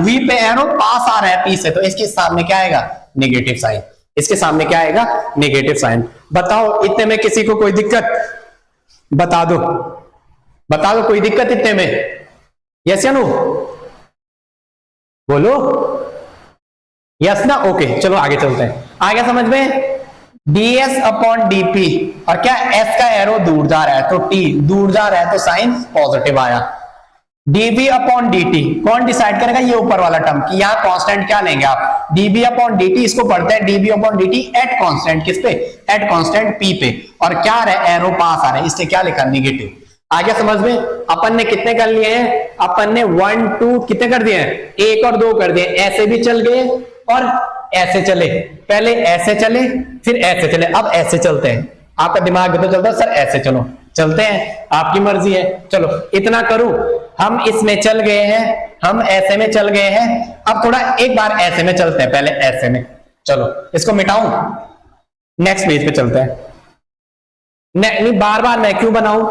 p से, तो इसके सामने क्या आएगा, नेगेटिव साइन, इसके सामने क्या आएगा, नेगेटिव साइन। बताओ इतने में किसी को कोई दिक्कत, बता दो कोई दिक्कत इतने में, यस या नो? बोलो यस ना, ओके चलो आगे चलते हैं। आगे समझ में, ds अपॉन dp, और क्या s का एरो दूर जा रहा है तो t, दूर जा रहा है तो साइन पॉजिटिव आया। dv अपॉन dt कौन डिसाइड करेगा, ये ऊपर वाला टर्म कि यहाँ कांस्टेंट क्या लेंगे आप, dv अपॉन dt, इसको पढ़ते हैं dv upon dt at constant, किस पे, एट कांस्टेंट p पे, और क्या आ रहा है, एरो पास आ रहा है, इससे क्या लिखा, निगेटिव। आगे समझ में, अपन ने कितने कर लिए हैं, अपन ने 1 2 कितने कर दिए हैं, 1 और 2 कर दिए, ऐसे भी चल गए और ऐसे चले, पहले ऐसे चले फिर ऐसे चले, अब ऐसे चलते हैं। आपका दिमाग भी तो चलता है सर ऐसे चलो, चलते हैं, आपकी मर्जी है। चलो इतना करूं, हम इसमें चल गए हैं, हम ऐसे में चल गए हैं, अब थोड़ा एक बार ऐसे में चलते हैं, पहले ऐसे में, चलो इसको मिटाऊं, नेक्स्ट पेज पे चलते हैं। नहीं बार बार मैं क्यों बनाऊं,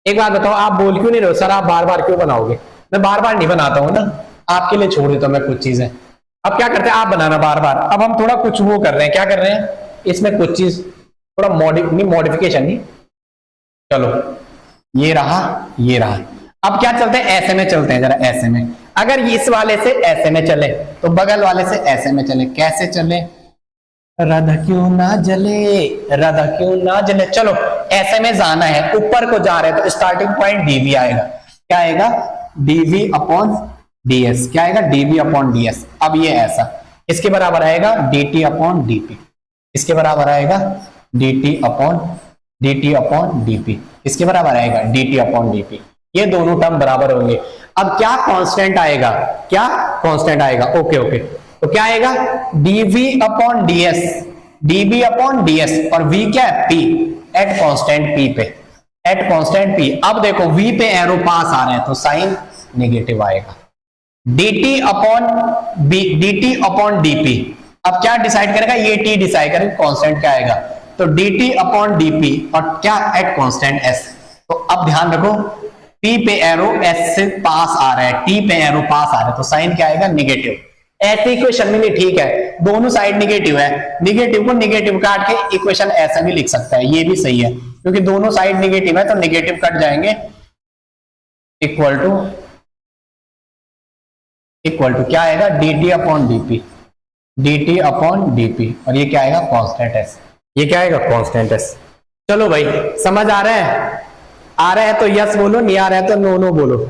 एक बात बताओ, आप बोल क्यों नहीं रहे हो सर, आप बार बार क्यों बनाओगे, मैं बार बार नहीं बनाता हूं ना, आपके लिए छोड़ देता हूं मैं कुछ चीजें। अब क्या करते हैं, आप बनाना बार बार, अब हम थोड़ा कुछ वो कर रहे हैं, क्या कर रहे हैं, इसमें कुछ चीज थोड़ा मॉडिफिकेशन नहीं, चलो ये रहा ये रहा। अब क्या चलते हैं, ऐसे में चलते हैं, जरा ऐसे में, अगर इस वाले से ऐसे में चले तो बगल वाले से ऐसे में चले, कैसे चले, राधा क्यों ना जले, राधा क्यों ना जले, चलो ऐसे में जाना है, ऊपर को जा रहे हैं तो स्टार्टिंग पॉइंट dv आएगा, क्या आएगा, dv अपॉन ds, क्या आएगा, dv अपॉन ds। अब ये ऐसा, इसके बराबर आएगा dt अपॉन dp, इसके बराबर आएगा dt अपॉन dp, इसके बराबर आएगा dt अपॉन dp, ये दोनों टर्म बराबर होंगे। अब क्या कांस्टेंट आएगा, क्या कांस्टेंट आएगा, ओके ओके, तो क्या आएगा, dv upon ds, dv upon ds, और v क्या है, p, एट कांस्टेंट p पे, एट कांस्टेंट p। अब देखो v पे एरो पास आ रहे हैं तो साइन नेगेटिव आएगा, dt अपॉन dp, अब क्या डिसाइड करेगा, ये t डिसाइड करेगा, कांस्टेंट क्या आएगा, तो dt अपॉन dp, और क्या एट कांस्टेंट s। तो अब ध्यान रखो, p पे एरो s से पास आ रहा है, t पे एरो पास आ रहा है तो साइन क्या आएगा, निगेटिव। ऐसे इक्वेशन में नहीं, ठीक है दोनों साइड निगेटिव है, निगेटिव को निगेटिव काट के इक्वेशन ऐसा भी लिख सकता है, ये भी सही है, क्योंकि दोनों साइड निगेटिव है तो निगेटिव कट जाएंगे, इक्वल टू क्या आएगा, dt upon dp, dt upon dp, और ये क्या आएगा, कांस्टेंट s, ये क्या आएगा, कांस्टेंट s। चलो भाई समझ आ रहा है, आ रहा है तो यस बोलो, नहीं आ रहा है तो नो नो बोलो,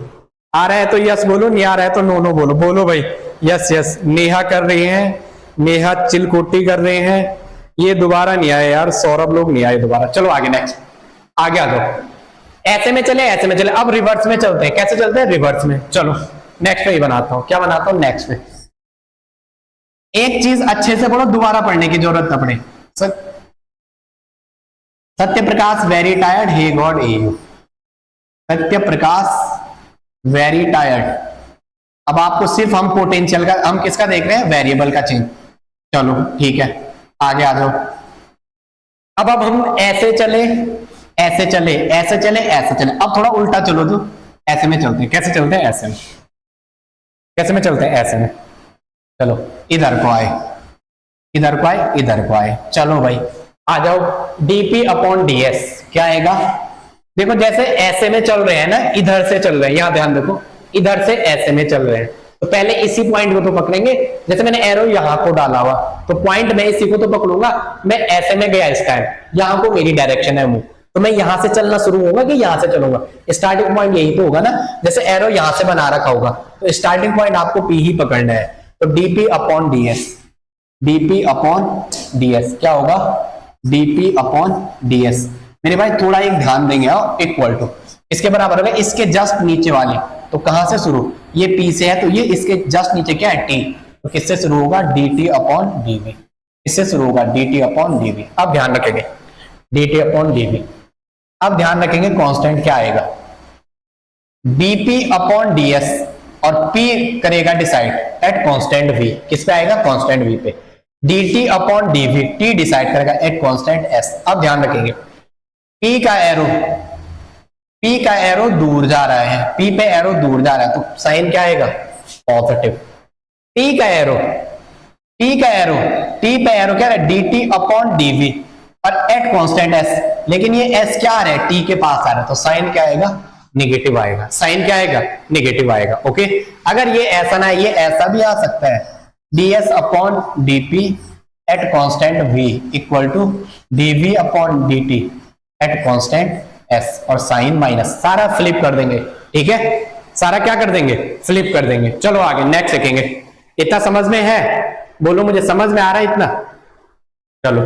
आ रहा है तो यस बोलो, नहीं आ रहा है तो नो नो बोलो, बोलो भाई यस यस। नेहा कर रही हैं, नेहा चिलकोटी कर रहे हैं, ये दोबारा नहीं आए यार, सौरभ लोग नहीं आए दोबारा। चलो आगे नेक्स्ट, आगे आ जाओ, ऐसे में चले ऐसे में चले, अब रिवर्स में चलते हैं, कैसे चलते हैं, रिवर्स में। चलो नेक्स्ट पे ही बनाता हूं, क्या बनाता हूं, नेक्स्ट पे। एक चीज अच्छे से पढ़ो, दोबारा पढ़ने की जरूरत न पड़े। Satya Prakash very tired, hey God A U, Satya Prakash very tired. अब आपको सिर्फ हम पोटेंशियल का, हम किसका देख रहे हैं, वेरिएबल का चेंज। चलो ठीक है आगे आ जाओ। अब हम ऐसे चले ऐसे चले ऐसे चले ऐसे चले, अब थोड़ा उल्टा चलो, तो ऐसे में चलते हैं, कैसे चलते हैं, ऐसे में, कैसे में चलते हैं, ऐसे में। चलो इधर को आए, इधर को आए, इधर को आए, चलो भाई आ जाओ, dp अपॉन ds क्या आएगा, देखो जैसे ऐसे में चल रहे हैं ना, इधर से चल रहे हैं, यहां ध्यान देखो, इधर से ऐसे में चल रहे हैं, तो पहले इसी पॉइंट को तो पकड़ेंगे, जैसे मैंने एरो यहां को डाला हुआ, तो पॉइंट में इसी को तो पकड़ूंगा, मैं ऐसे में गया इस टाइम, यहां को मेरी डायरेक्शन है मुंह, तो मैं यहां से चलना शुरू होगा कि यहां से चलूंगा, स्टार्टिंग पॉइंट यही तो होगा ना, जैसे एरो यहां से बना रखा होगा, तो स्टार्टिंग पॉइंट आपको p ही पकड़ना है, तो dp upon ds, dp upon ds क्या होगा, dp अपॉन ds। मेरे भाई थोड़ा एक ध्यान देंगे, इक्वल टू इसके बराबर होगा इसके जस्ट नीचे वाले, तो कहां से शुरू, ये p से है तो ये इसके जस्ट नीचे क्या है, t, तो किससे शुरू होगा, dt अपॉन dv, इससे शुरू होगा dt अपॉन dv। अब ध्यान रखेंगे dt अपॉन dv, अब ध्यान रखेंगे कांस्टेंट क्या आएगा, dp अपॉन ds, और p करेगा डिसाइड एट कांस्टेंट v, किस पे आएगा, कांस्टेंट v पे, dt upon dv, t decide करेगा एट कांस्टेंट s। अब ध्यान रखेंगे p का एरो दूर जा रहा है, p पे एरो दूर जा रहा है तो साइन क्या आएगा, पॉजिटिव। t पे एरो क्या है, dt अपॉन dv, और एट कांस्टेंट s, लेकिन ये s क्या आ रहा है, t के पास आ रहा है, तो साइन क्या आएगा, निगेटिव आएगा, साइन क्या आएगा, निगेटिव आएगा। ओके, अगर ये ऐसा ना है, ये ऐसा भी आ सकता है, ds upon dp at constant v equal to dv upon dt at constant s, और साइन माइनस सारा फ्लिप कर देंगे। ठीक है, सारा क्या कर देंगे, फ्लिप कर देंगे। चलो आगे नेक्स्ट देखेंगे। इतना समझ में है, बोलो मुझे समझ में आ रहा है इतना। चलो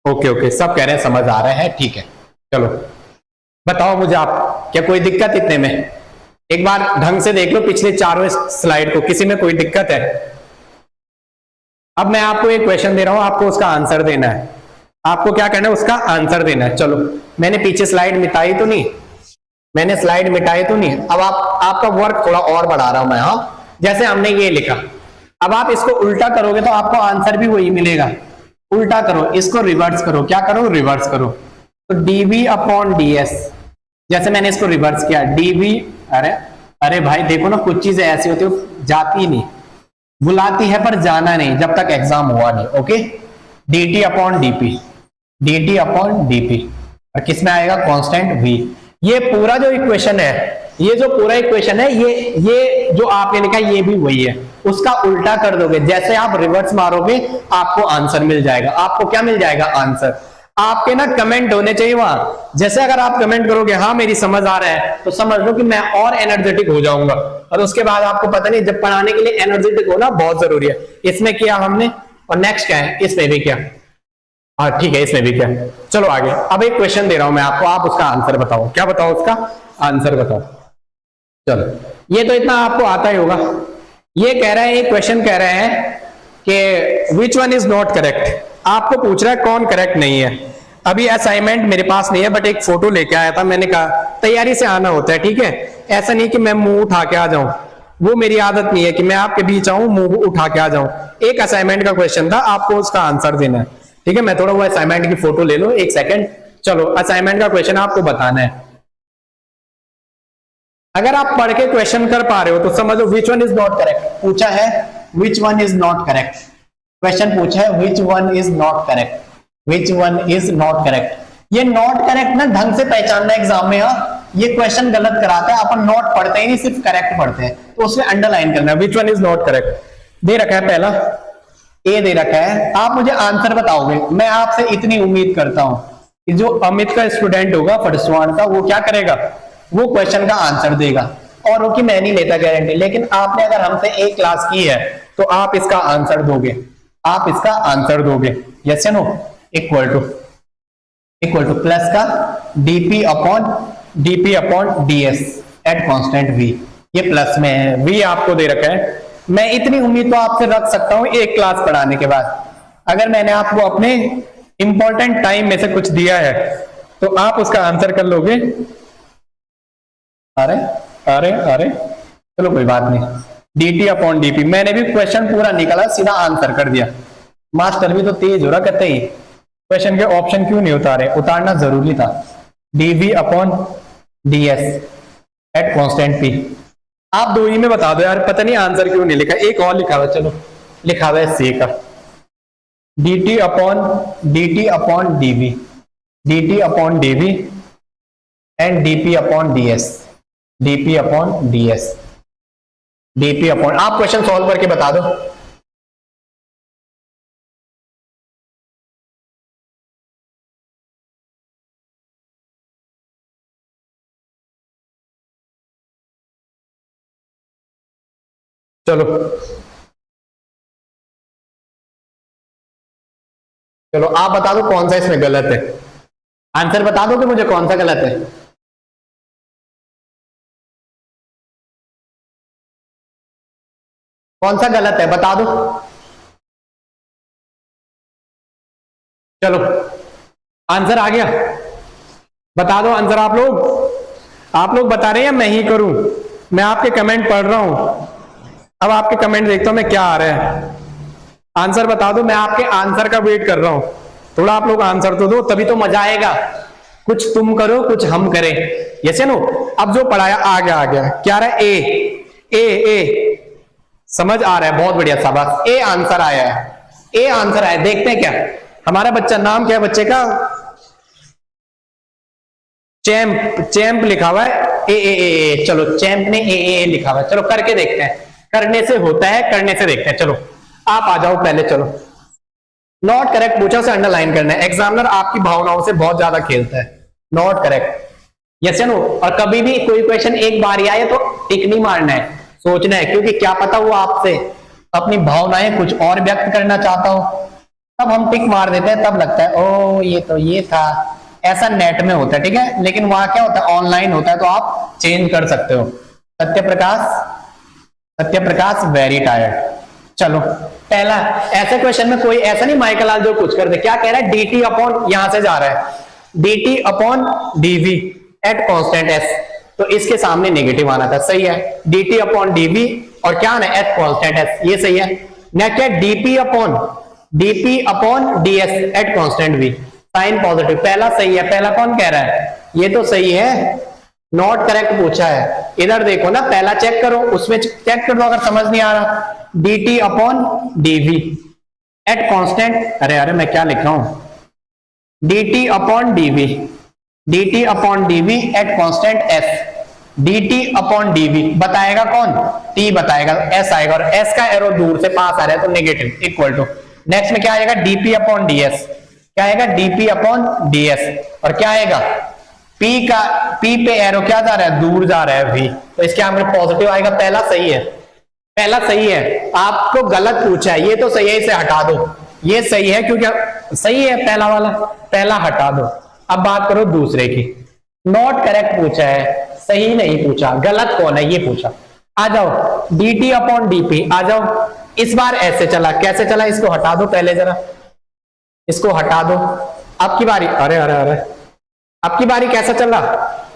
ओके ओके, सब कह रहे हैं समझ आ रहा है, ठीक है। चलो बताओ मुझे आप, क्या कोई दिक्कत इतने में? एक बार ढंग से देख लो पिछले चारों स्लाइड को, किसी में कोई दिक्कत है? अब मैं आपको एक क्वेश्चन दे रहा हूं, आपको उसका आंसर देना है। आपको क्या करना है, उसका आंसर देना है। चलो मैंने पीछे स्लाइड मिटाई तो नहीं, मैंने स्लाइड मिटाई तो नहीं। अब आपका वर्क थोड़ा और बढ़ा रहा हूं मैं। हाँ, जैसे हमने ये लिखा, अब आप इसको उल्टा करोगे तो आपको आंसर भी वही मिलेगा। उल्टा करो, इसको रिवर्स करो। क्या करो, रिवर्स करो। तो dv अपॉन ds, जैसे मैंने इसको रिवर्स किया dv, अरे भाई देखो ना, कुछ चीजें ऐसी होती है जाती नहीं, बुलाती है पर जाना नहीं जब तक एग्जाम हुआ नहीं। Okay, dt upon dp, dt upon dp, और किस में आएगा, कांस्टेंट v। ये पूरा जो इक्वेशन है, ये जो पूरा इक्वेशन है, ये जो आपने लिखा है ये भी वही है, उसका उल्टा कर दोगे। जैसे आप रिवर्स मारोगे आपको आंसर मिल जाएगा। आपको क्या मिल जाएगा, आंसर। आपके ना कमेंट होने चाहिए वहां। जैसे अगर आप कमेंट करोगे हाँ मेरी समझ आ रहा है, तो समझ लो कि मैं और एनर्जेटिक हो जाऊंगा। और उसके बाद आपको पता नहीं, जब पढ़ाने के लिए एनर्जेटिक होना बहुत जरूरी है। इसमें किया हमने, और नेक्स्ट क्या है, इसमें भी किया। हाँ ठीक है, इसमें भी क्या। चलो आगे, अब एक क्वेश्चन दे रहा हूं मैं आपको, आप उसका आंसर बताओ। क्या बताओ, उसका आंसर बताओ। चलो ये तो इतना आपको आता ही होगा। ये कह रहा है, एक क्वेश्चन कह रहे हैं कि विच वन इज नॉट करेक्ट। आपको पूछ रहा है कौन करेक्ट नहीं है। अभी असाइनमेंट मेरे पास नहीं है, बट एक फोटो लेके आया था। मैंने कहा तैयारी से आना होता है, ठीक है। ऐसा नहीं कि मैं मुंह उठा के आ जाऊं, वो मेरी आदत नहीं है कि मैं आपके बीच आऊं मुंह उठा के आ जाऊं। एक असाइनमेंट का क्वेश्चन था, आपको उसका आंसर देना है, ठीक है। मैं थोड़ा वो असाइनमेंट की फोटो ले लो, एक सेकंड। चलो असाइनमेंट का क्वेश्चन आपको बताना है। अगर आप पढ़ के क्वेश्चन कर पा रहे हो तो समझो विच वन इज नॉट करेक्ट। पूछा है which one is not correct, question पूछा है which one is not correct, which one is not correct. ये नॉट करेक्ट ना ढंग से पहचानना एग्जाम में। हाँ, ये क्वेश्चन गलत कराता है, अपन नॉट पढ़ते ही नहीं, सिर्फ करेक्ट पढ़ते हैं। तो उसमें अंडरलाइन करना है, which one is not correct. दे रखा है पहला ए दे रखा है, आप मुझे आंसर बताओगे। मैं आपसे इतनी उम्मीद करता हूं कि जो अमित का स्टूडेंट होगा फटसवान का, वो क्या करेगा, वो क्वेश्चन का आंसर देगा। और वो कि मैं नहीं लेता गारंटी, लेकिन आपने अगर हमसे एक क्लास की है तो आप इसका आंसर दोगे, आप इसका आंसर दोगे। यस या नो, इक्वल टू प्लस का dp upon ds at constant v। ये प्लस में है, v आपको दे रखा है। मैं इतनी उम्मीद तो आपसे रख सकता हूं एक क्लास पढ़ाने के बाद। अगर मैंने आपको अपने इंपॉर्टेंट टाइम में से कुछ दिया है तो आप उसका आंसर कर लोगे। अरे अरे अरे चलो कोई बात नहीं, dt अपॉन dp। मैंने भी क्वेश्चन पूरा निकाला, सीधा आंसर कर दिया। मास्टर भी तो तेज हो रहा, कहते ही क्वेश्चन के ऑप्शन क्यों नहीं उतारे, उतारना जरूरी था। dv upon ds at constant p। आप दो ही में बता दो यार, पता नहीं आंसर क्यों नहीं लिखा। एक और लिखा हुआ, चलो लिखा हुआ है c का, dt upon dv, dt upon dv and dp upon ds, dp upon ds, dp upon. आप क्वेश्चन सॉल्व करके बता दो। चलो चलो आप बता दो कौन सा इसमें गलत है। आंसर बता दो कि मुझे कौन सा गलत है। कौन सा गलत है बता दो। चलो आंसर आ गया, बता दो आंसर। आप लोग बता रहे हैं या मैं ही करूं? मैं आपके कमेंट पढ़ रहा हूं, अब आपके कमेंट देखता हूं मैं क्या आ रहा है। आंसर बता दो, मैं आपके आंसर का वेट कर रहा हूं। थोड़ा आप लोग आंसर तो दो, तभी तो मजा आएगा। कुछ तुम करो कुछ हम करें, यस या नो। अब जो पढ़ाया आ गया क्या रहा है, ए समझ आ रहा है, बहुत बढ़िया शाबाश। ए आंसर आया है, ए आंसर आया। देखते हैं क्या हमारा बच्चा, नाम क्या है बच्चे का, चैंप, चैंप लिखा हुआ है ए, चलो चैंप ने ए लिखा हुआ है, चलो करके देखते हैं, करने से होता है, करने से देखते हैं। चलो आप आ जाओ पहले, चलो नॉट करेक्ट पूछा उसे अंडरलाइन करना है। एग्जामिनर आपकी भावनाओं से बहुत ज्यादा खेलता है। नॉट करेक्ट, यस या नो। और कभी भी कोई क्वेश्चन एक बार ही आए तो टिक नहीं मारना है, सोचना है, क्योंकि क्या पता वो आपसे अपनी भावनाएं कुछ और व्यक्त करना चाहता हो, तब हम टिक मार देते हैं, तब लगता है ओ ये तो ये था। ऐसा नेट में होता है, ठीक है, लेकिन वहां क्या होता है, ऑनलाइन होता है, तो आप चेंज कर सकते हो। Satyaprakash very tired. चलो पहला, ऐसे क्वेश्चन में कोई ऐसा नहीं माइकल जो कुछ कर दे। क्या कह रहा है, dt अपॉन, यहां से जा रहा है dt upon dv eight constant s, तो इसके सामने नेगेटिव आना था, सही है। dt अपॉन dv और क्या आना है, एट कांस्टेंट s, ये सही है। नेक्स्ट है dp upon ds at constant v, sign positive, पहला सही है। पहला कौन कह रहा है, ये तो सही है। नॉट करेक्ट पूछा है, इधर देखो ना, पहला चेक करो, उसमें चेक कर दो अगर समझ नहीं आ रहा। dt upon dv at constant, अरे मैं क्या लिख रहा हूं, dt upon dv eight constant s, dt upon dv बताएगा कौन, t बताएगा, s आएगा, और s का एरो दूर से पास आ रहा है तो नेगेटिव, इक्वल टू, नेक्स्ट में क्या आएगा, dp अपॉन ds, क्या आएगा, dp अपॉन ds, और क्या आएगा, p पे एरो क्या जा रहा है, दूर जा रहा है v, तो इसके आगे पॉजिटिव आएगा। पहला सही है, पहला सही है। आपको गलत पूछा है, ये तो सही है, इसे हटा दो, ये सही है क्योंकि सही है पहला वाला, पहला हटा दो। अब बात करो दूसरे की। नॉट करेक्ट पूछा है, सही नहीं पूछा, गलत कौन है ये पूछा। आ जाओ dt अपॉन dp, आ जाओ, इस बार ऐसे चला, कैसे चला, इसको हटा दो पहले जरा, इसको हटा दो। आपकी बारी, अरे आपकी बारी कैसा चला,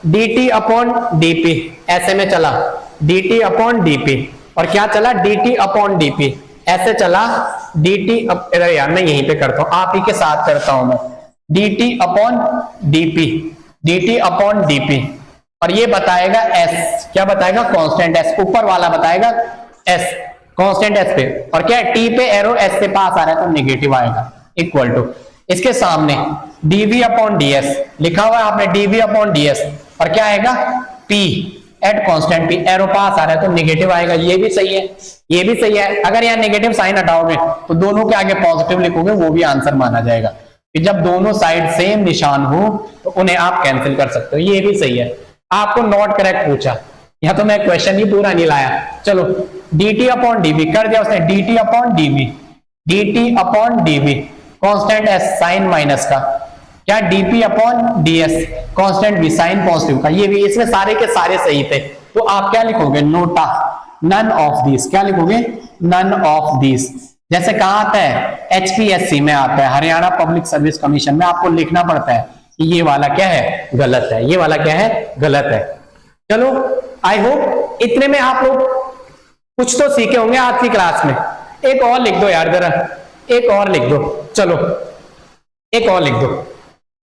dt अपॉन dp, ऐसे में चला, dt अपॉन dp, और क्या चला, dt अपॉन dp, ऐसे चला, dt, अरे यार मैं यहीं पे करता हूं, आप ही के साथ करता हूं मैं, dt अपॉन dp, और ये बताएगा s, क्या बताएगा, कांस्टेंट s, ऊपर वाला बताएगा s, कांस्टेंट s पे, और क्या है, t पे एरो s से पास आ रहा है तो नेगेटिव आएगा, इक्वल टू, इसके सामने dv अपॉन ds लिखा हुआ है आपने, dv अपॉन ds, और क्या आएगा, p at constant p, arrow पास आ रहा है तो नेगेटिव आएगा। ये भी सही है, ये भी सही है। अगर यहाँ नेगेटिव साइन हटाओगे तो दोनों के आगे पॉजिटिव लिखोगे, वो भी आंसर माना जाएगा, कि जब दोनों साइड सेम निशान हो तो उन्हें आप कैंसिल कर सकते हो, ये भी सही है। आपको नॉट करेक्ट पूछा, यहाँ तो मैं क्वेश्चन ही पूरा नहीं लाया। चलो dt अपॉन dv कर दिया उसने, dt upon dv constant s, sign minus का, क्या dp upon ds constant v, sign positive का, ये भी, इसमें सारे के सारे सही थे, तो आप क्या लिखोगे, नोटा, नन ऑफ दिस, क्या लिखोगे, नन ऑफ दिस। जैसे कहां आता है, HPSC में आता है, हरियाणा पब्लिक सर्विस कमीशन में, आपको लिखना पड़ता है कि ये वाला क्या है, गलत है, ये वाला क्या है, गलत है। चलो आई होप इतने में आप लोग कुछ तो सीखे होंगे आज की क्लास में। एक और लिख दो यार जरा, एक और लिख दो, चलो एक और लिख दो,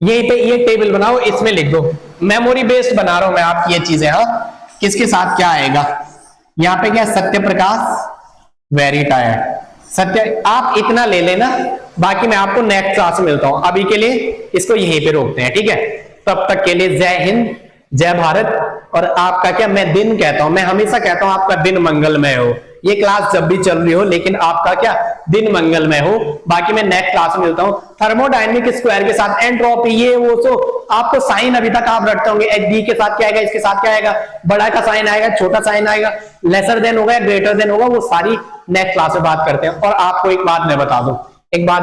यहीं पे ये टेबल बनाओ, इसमें लिख दो, मेमोरी बेस्ड बना रहा हूं मैं आपकी ये चीजें। हाँ, किसके साथ क्या आएगा, यहाँ पे क्या, सत्यप्रकाश वेरी टायर्ड, सत्य, आप इतना ले लेना, बाकी मैं आपको नेक्स्ट क्लास में मिलता हूं। अभी के लिए इसको यहीं पे रोकते हैं, ठीक है। तब तक के लिए जय हिंद, जय भारत। और आपका क्या, मैं दिन कहता हूं, मैं हमेशा कहता हूं आपका दिन मंगलमय हो। ये क्लास जब भी चल रही हो, लेकिन आपका क्या, दिन मंगलमय हो। बाकी मैं नेक्स्ट क्लास में मिलता हूं। थर्मोडायनेमिक स्क्वायर के साथ एंट्रोपी, ये वो, सो आपको साइन अभी तक आप रटते होंगे, एच डी के साथ क्या आएगा, इसके साथ क्या आएगा, बड़ा का साइन आएगा, छोटा साइन आएगा, लेसर देन होगा, ग्रेटर देन होगा, वो सारी नेक्स्ट क्लास में बात करते हैं। और आपको एक बात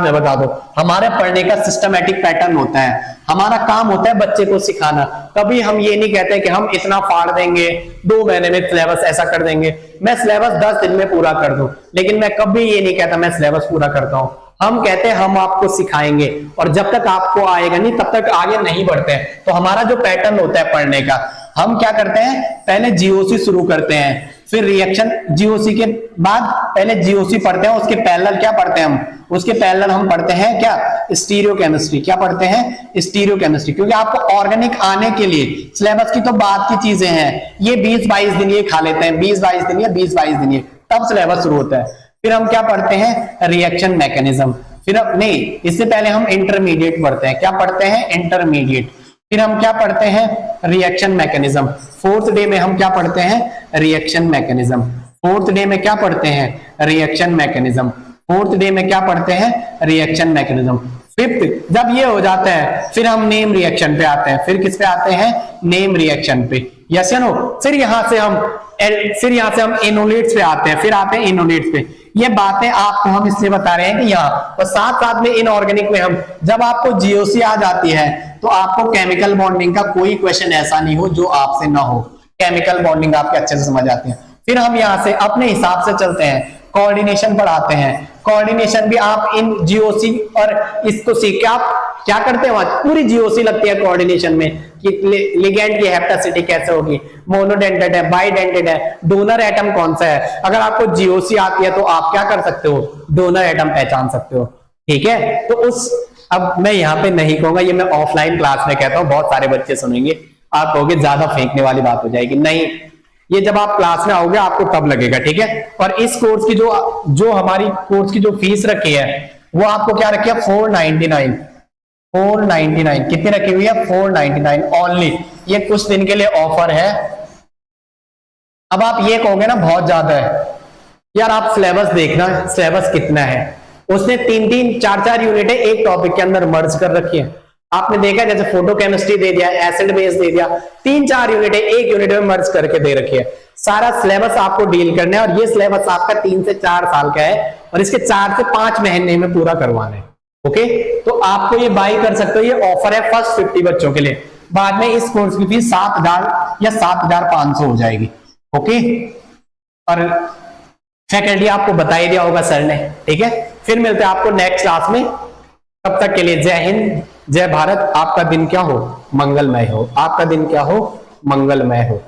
मैं बता दूं, हमारे पढ़ने का सिस्टमैटिक पैटर्न होता है, हमारा काम होता है बच्चे को सिखाना। कभी हम ये नहीं कहते कि हम इतना फाड़ देंगे, 2 महीने में सिलेबस ऐसा कर देंगे, मैं सिलेबस 10 दिन में पूरा कर दूं, लेकिन मैं कभी ये नहीं कहता मैं सिलेबस पूरा करता हूं। हम कहते हैं हम आपको सिखाएंगे, और जब तक आपको आएगा नहीं तब तक आगे नहीं बढ़ते हैं। तो हमारा जो पैटर्न होता है पढ़ने का, हम क्या करते हैं, पहले जीओसी शुरू करते हैं, फिर रिएक्शन, जीओसी के बाद पहले जीओसी पढ़ते हैं, उसके पैरेलल क्या पढ़ते हैं हम, उसके पैरेलल हम पढ़ते हैं क्या, स्टीरियोकेमिस्ट्री। क्या पढ़ते हैं, स्टीरियोकेमिस्ट्री, क्योंकि आपको ऑर्गेनिक आने के लिए सिलेबस की तो बात की चीजें हैं, ये 20-22 दिन ये खा लेते हैं, 20-22 दिन, ये 20-22 दिन, ये तब सिलेबस शुरू होता है। फिर हम क्या पढ़ते हैं, रिएक्शन मैकेनिज्म। फिर नहीं, इससे पहले हम इंटरमीडिएट पढ़ते हैं, क्या पढ़ते हैं, इंटरमीडिएट। फिर हम क्या पढ़ते हैं, रिएक्शन मैकेनिज्म। फोर्थ डे में हम क्या पढ़ते हैं, रिएक्शन मैकेनिज्म। फोर्थ डे में क्या पढ़ते हैं, रिएक्शन मैकेनिज्म। फोर्थ डे में क्या पढ़ते हैं, रिएक्शन मैकेनिज्म। फिफ्थ जब ये हो जाता है फिर हम नेम रिएक्शन पे आते हैं। फिर किस पे आते हैं, नेम रिएक्शन पे, यस या नो। फिर यहां से हम इनोलेट्स पे आते हैं, फिर आते हैं इनोलेट्स पे। ये बातें आपको हम इसलिए बता रहे हैं कि यहाँ और साथ साथ में इनऑर्गेनिक में हम, जब आपको जीओसी आ जाती है तो आपको केमिकल बॉन्डिंग का कोई क्वेश्चन ऐसा नहीं हो जो आपसे ना हो। केमिकल बॉन्डिंग आपके अच्छे से समझ आती है। फिर हम यहाँ से अपने हिसाब से चलते हैं, कोऑर्डिनेशन पढ़ाते हैं। कोऑर्डिनेशन भी आप इन जीओसी और इसको सीख के आप क्या करते हैं, वहां पूरी जीओसी लगती है कोऑर्डिनेशन में कि लिगेंड की हेप्टासिटी कैसे होगी, मोनोडेंटेड है, बाइडेंटेड है, डोनर एटम कौन सा है। अगर आपको जीओसी आती है तो आप क्या कर सकते हो, डोनर एटम पहचान सकते हो, ठीक है। तो उस, अब मैं यहाँ पे नहीं कहूंगा, ये मैं ऑफलाइन क्लास में कहता हूँ, बहुत सारे बच्चे सुनेंगे, आप कहोगे ज्यादा फेंकने वाली बात हो जाएगी। नहीं, ये जब आप क्लास में आओगे आपको तब लगेगा, ठीक है। और इस कोर्स की जो हमारी कोर्स की जो फीस रखी है वो आपको क्या रखी है, 499 कितनी रखी हुई है, 499 ओनली। ये कुछ दिन के लिए ऑफर है। अब आप ये कहोगे ना बहुत ज्यादा है, यार आप सिलेबस देखना, सिलेबस कितना है। उसने 3-3, 4-4 यूनिटें एक टॉपिक के अंदर मर्ज कर रखी है। आपने देखा जैसे फोटो केमिस्ट्री दे दिया, एसिड बेस दे दिया, 3-4 यूनिटें एक यूनिट में मर्ज करके दे रखी है। सारा सिलेबस आपको डील करना है और ये सिलेबस आपका 3 से 4 साल का है और इसके 4 से 5 महीने में पूरा करवाना है, ओके। तो आपको ये बाई कर सकते हो, ये ऑफर है फर्स्ट 50 बच्चों के लिए। बाद में इस कोर्स की फीस 7,000 या 7,500 हो जाएगी, ओके। और फैकल्टी आपको बता ही दिया होगा सर ने, ठीक है। फिर मिलते हैं आपको नेक्स्ट क्लास में, तब तक के लिए जय हिंद, जय भारत। आपका दिन क्या हो, मंगलमय हो। आपका दिन क्या हो, मंगलमय हो।